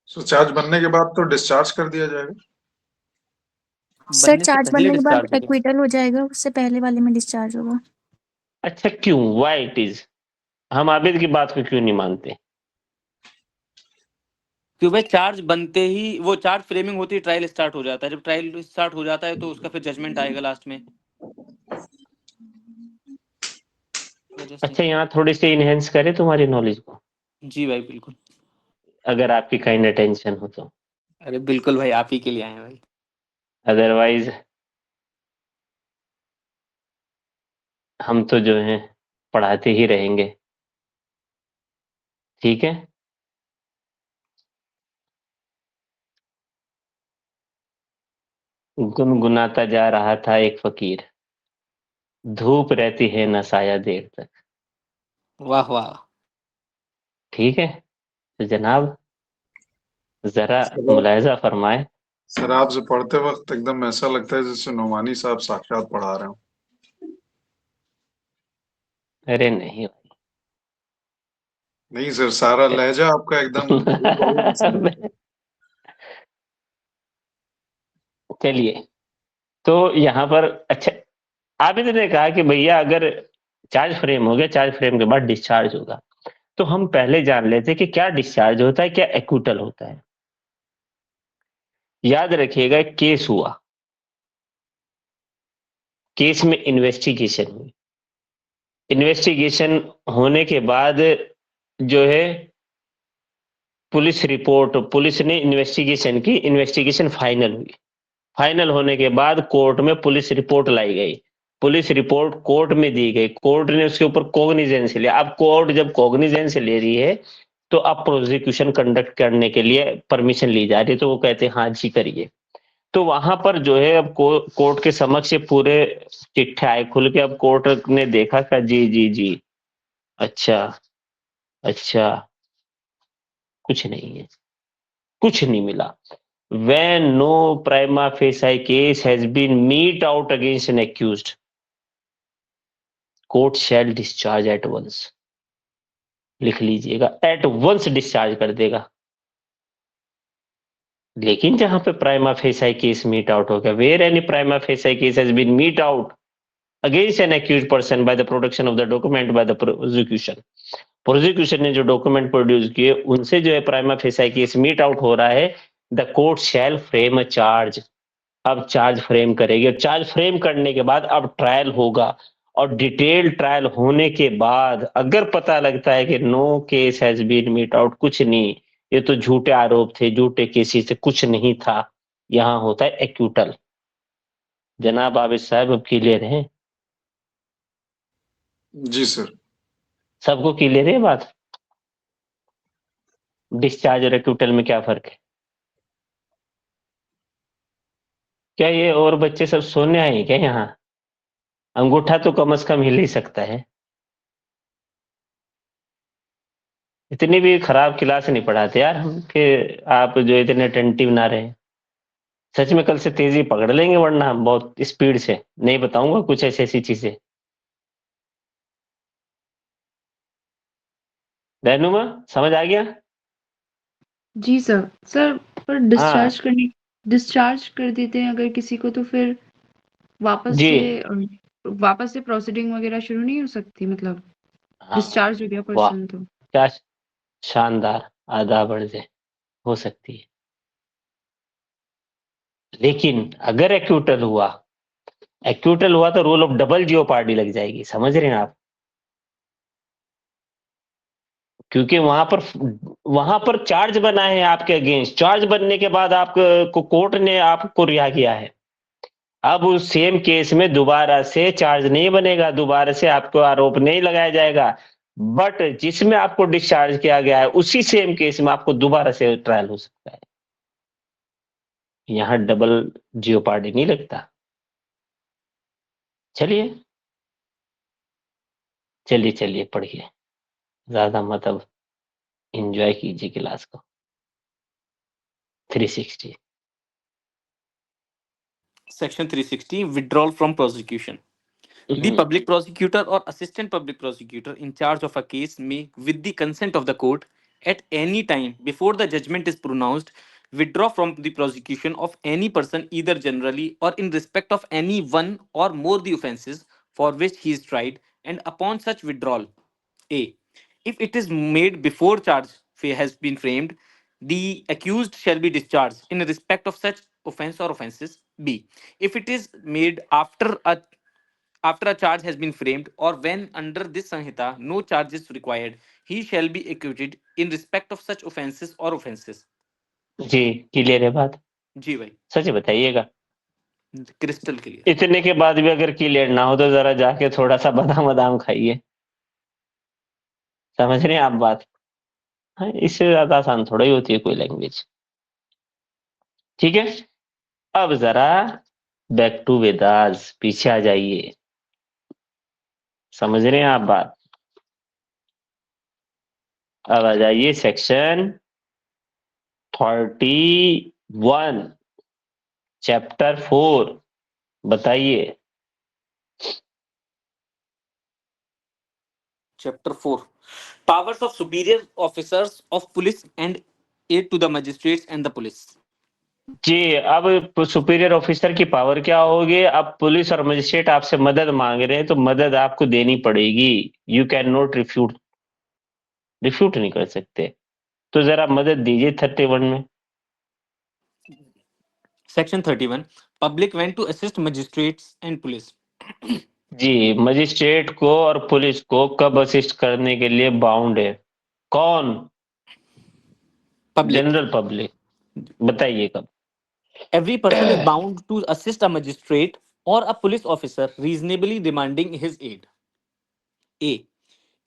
सो चार्ज बनने के बाद तो डिस्चार्ज कर दिया जाएगा। सर चार्ज बनने के बाद एक्विटल हो जाएगा, उससे पहले वाले में डिस्चार्ज होगा। अच्छा, क्यों? Why it is? हम आबिद की बात को क्यों नहीं मानते? क्यों भाई, चार्ज बनते ही वो चार्ज फ्रेमिंग होती है, ट्रायल स्टार्ट हो जाता है। जब ट्रायल स्टार्ट हो जाता है तो उसका फिर जजमेंट आएगा लास्ट में। अच्छा, यहाँ थोड़ी सी इनहेंस करें तुम्हारी नॉलेज को। जी भाई बिल्कुल। अगर आपकी काइंड अटेंशन हो तो। अरे बिल्कुल भाई, आप ही के लिए आए हैं भाई। अदरवाइज हम तो जो है पढ़ाते ही रहेंगे। ठीक है? गुनगुनाता जा रहा था एक फकीर, धूप रहती है न साया देर तक। वाह वाह। ठीक है, तो जनाब जरा मुलायजा फरमाए। सर आपसे पढ़ते वक्त एकदम ऐसा लगता है जैसे नोमानी साहब साक्षात पढ़ा रहे हो। अरे नहीं नहीं सर, सारा लहजा आपका एकदम चलिए, तो यहाँ पर अच्छा, आबिद ने कहा कि भैया अगर चार्ज फ्रेम हो गया, चार्ज फ्रेम के बाद डिस्चार्ज होगा, तो हम पहले जान लेते हैं कि क्या डिस्चार्ज होता है, क्या एक्यूटल होता है। याद रखिएगा, एक केस हुआ, केस में इन्वेस्टिगेशन हुई, इन्वेस्टिगेशन होने के बाद जो है पुलिस रिपोर्ट, पुलिस ने इन्वेस्टिगेशन की, इन्वेस्टिगेशन फाइनल हुई, फाइनल होने के बाद कोर्ट में पुलिस रिपोर्ट लाई गई, पुलिस रिपोर्ट कोर्ट में दी गई, कोर्ट ने उसके ऊपर कॉग्निजेंस लिया। अब कोर्ट जब कॉग्निजेंस ले रही है तो अब प्रोसिक्यूशन कंडक्ट करने के लिए परमिशन ली जा रही है, तो वो कहते हैं हाँ जी करिए। तो वहां पर जो है अब कोर्ट के समक्ष पूरे चिट्ठे आए खुल के। अब कोर्ट ने देखा कि जी जी जी, अच्छा अच्छा, कुछ नहीं है, कुछ नहीं मिला। When no prima facie case has been made out against an accused, court shall discharge at once. लिख लीजिएगा, at once डिस्चार्ज कर देगा। लेकिन जहां पे prima facie case meet out हो गया, where any prima facie case has been meet out against an accused person by the production of the document by the prosecution, prosecution ने जो document produce किए उनसे जो है prima facie case meet out हो रहा है, the court shall frame a charge. अब चार्ज फ्रेम करेगी, चार्ज फ्रेम करने के बाद अब ट्रायल होगा, और डिटेल ट्रायल होने के बाद अगर पता लगता है कि no case has been meet out, कुछ नहीं, ये तो झूठे आरोप थे, झूठे केसेस से कुछ नहीं था, यहां होता है एक्यूटल। जनाब आबिद साहब अब क्लियर है? जी सर। सबको क्लियर है बात? डिस्चार्ज और एक्यूटल में क्या फर्क है? क्या ये और बच्चे सब सोने आए हैं क्या यहाँ? अंगूठा तो कम से कम हिल ही सकता है। इतनी भी खराब क्लास नहीं पढ़ाते यार हम कि आप जो इतने अटेंटिव ना रहे। सच में कल से तेजी पकड़ लेंगे, वरना हम बहुत स्पीड से नहीं बताऊंगा कुछ ऐसी ऐसी चीजें। रहनुमा समझ आ गया? जी सर। सर पर हाँ डिस्चार्ज कर देते हैं अगर किसी को, तो फिर वापस जी, से प्रोसीडिंग वगैरह शुरू नहीं हो सकती? मतलब हाँ डिस्चार्ज हो गया वाह, पर्सन तो। क्या शानदार, आधा बढ़ जाए, हो सकती है। लेकिन अगर एक्यूटल हुआ तो रूल ऑफ डबल जियोपार्डी लग जाएगी, समझ रहे हैं आप? क्योंकि वहां पर चार्ज बना है आपके अगेंस्ट, चार्ज बनने के बाद आपको कोर्ट ने आपको रिहा किया है। अब उस सेम केस में दोबारा से चार्ज नहीं बनेगा, दोबारा से आपको आरोप नहीं लगाया जाएगा, बट जिसमें आपको डिस्चार्ज किया गया है उसी सेम केस में आपको दोबारा से ट्रायल हो सकता है। यहां डबल जियोपार्डी नहीं लगता। चलिए चलिए चलिए पढ़िए, ज्यादा मत अब एंजॉय कीजिए क्लास को। 360 Section 360, withdrawal from prosecution. The public prosecutor or assistant public prosecutor in charge of a case may, with the consent of the court, at any time before the judgment is pronounced, withdraw from the prosecution of any person, either generally or in respect of any one or more the offences for which he is tried, and upon such withdrawal, A. If it is made before charge has been framed, the accused shall be discharged in respect of such offence or offences. B. If it is made after a charge has been framed or when under this Sanhita no charge is required, he shall be acquitted in respect of such offences or offences. जी clear है बात? जी भाई, सच बताइएगा। Crystal clear. इतने के बाद भी अगर क्लियर ना हो तो जरा जाके थोड़ा सा बादाम बादाम खाइए, समझ रहे हैं आप बात? हाँ, इससे ज्यादा आसान थोड़ा ही होती है कोई लैंग्वेज। ठीक है, अब जरा बैक टू वेदास, पीछे आ जाइए, समझ रहे हैं आप बात? अब आ जाइए सेक्शन 31 चैप्टर 4, बताइए। Chapter 4. Powers of superior officers of police and aid to the magistrates and the police. जी, अब सुपीरियर ऑफिसर की पावर क्या होगी? अब पुलिस और मजिस्ट्रेट आपसे मदद मांग रहे हैं तो मदद आपको देनी पड़ेगी। यू कैन नॉट रिफ्यूट नहीं कर सकते। तो जरा मदद दीजिए 31 में। Section 31. Public went to assist magistrates and police. जी, मजिस्ट्रेट को और पुलिस को कब असिस्ट करने के लिए बाउंड है? कौन? Public. General public. बताइए कब? Every person is bound to assist a magistrate or a police officer reasonably demanding his aid. A.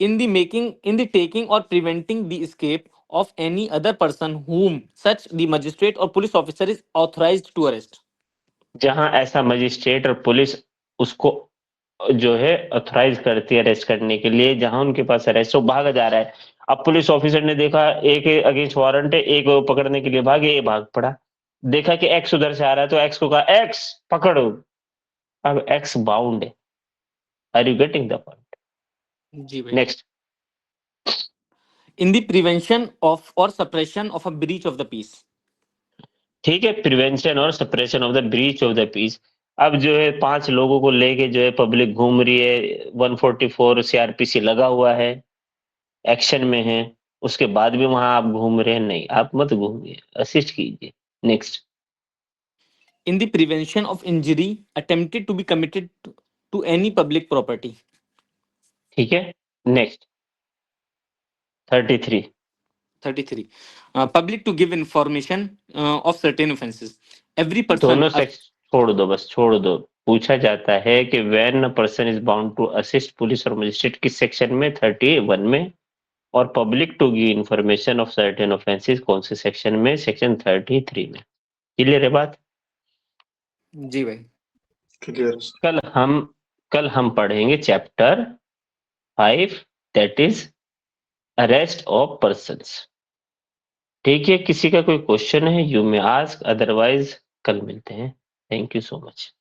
In the taking or preventing the escape of any other person whom such the magistrate or police officer is authorized to arrest. जहां ऐसा magistrate और police उसको जो है authorise करती है arrest करने के लिए, जहां उनके पास अरेस्ट हो, भागा जा रहा है। अब पुलिस ऑफिसर ने देखा एक अगेंस्ट वारंट है, एक पकड़ने के लिए भागे, ये भाग पड़ा। देखा कि एक्स उधर से आ रहा है तो एक्स को कहा एक्स पकड़ो। अब एक्स बाउंड है। Are you getting the point? जी भाई। Next. In the prevention of or suppression of a breach of the peace. ठीक है, प्रिवेंशन और suppression of the breach of the peace. अब जो है 5 लोगों को लेके जो है पब्लिक घूम रही है, 144 सीआरपीसी लगा हुआ है, एक्शन में है, उसके बाद भी वहां आप घूम रहे हैं, नहीं आप मत घूमिए, असिस्ट कीजिए। Next. In the prevention of injury attempted to be committed to any public property. ठीक है, next. 33। 33. Public to give information of certain offences. Every person. दोनों सेक्शन छोड़ दो, बस छोड़ दो। पूछा जाता है कि when a person is bound to assist police और मजिस्ट्रेट, किस सेक्शन में? 31 में। और public to give information of certain offences कौन से सेक्शन में? सेक्शन 33 में। क्लियर है बात? जी भाई। क्लियर। कल हम पढ़ेंगे chapter 5, that is arrest of persons. ठीक है, किसी का कोई क्वेश्चन है यू मे आस्क, अदरवाइज कल मिलते हैं। Thank you so much.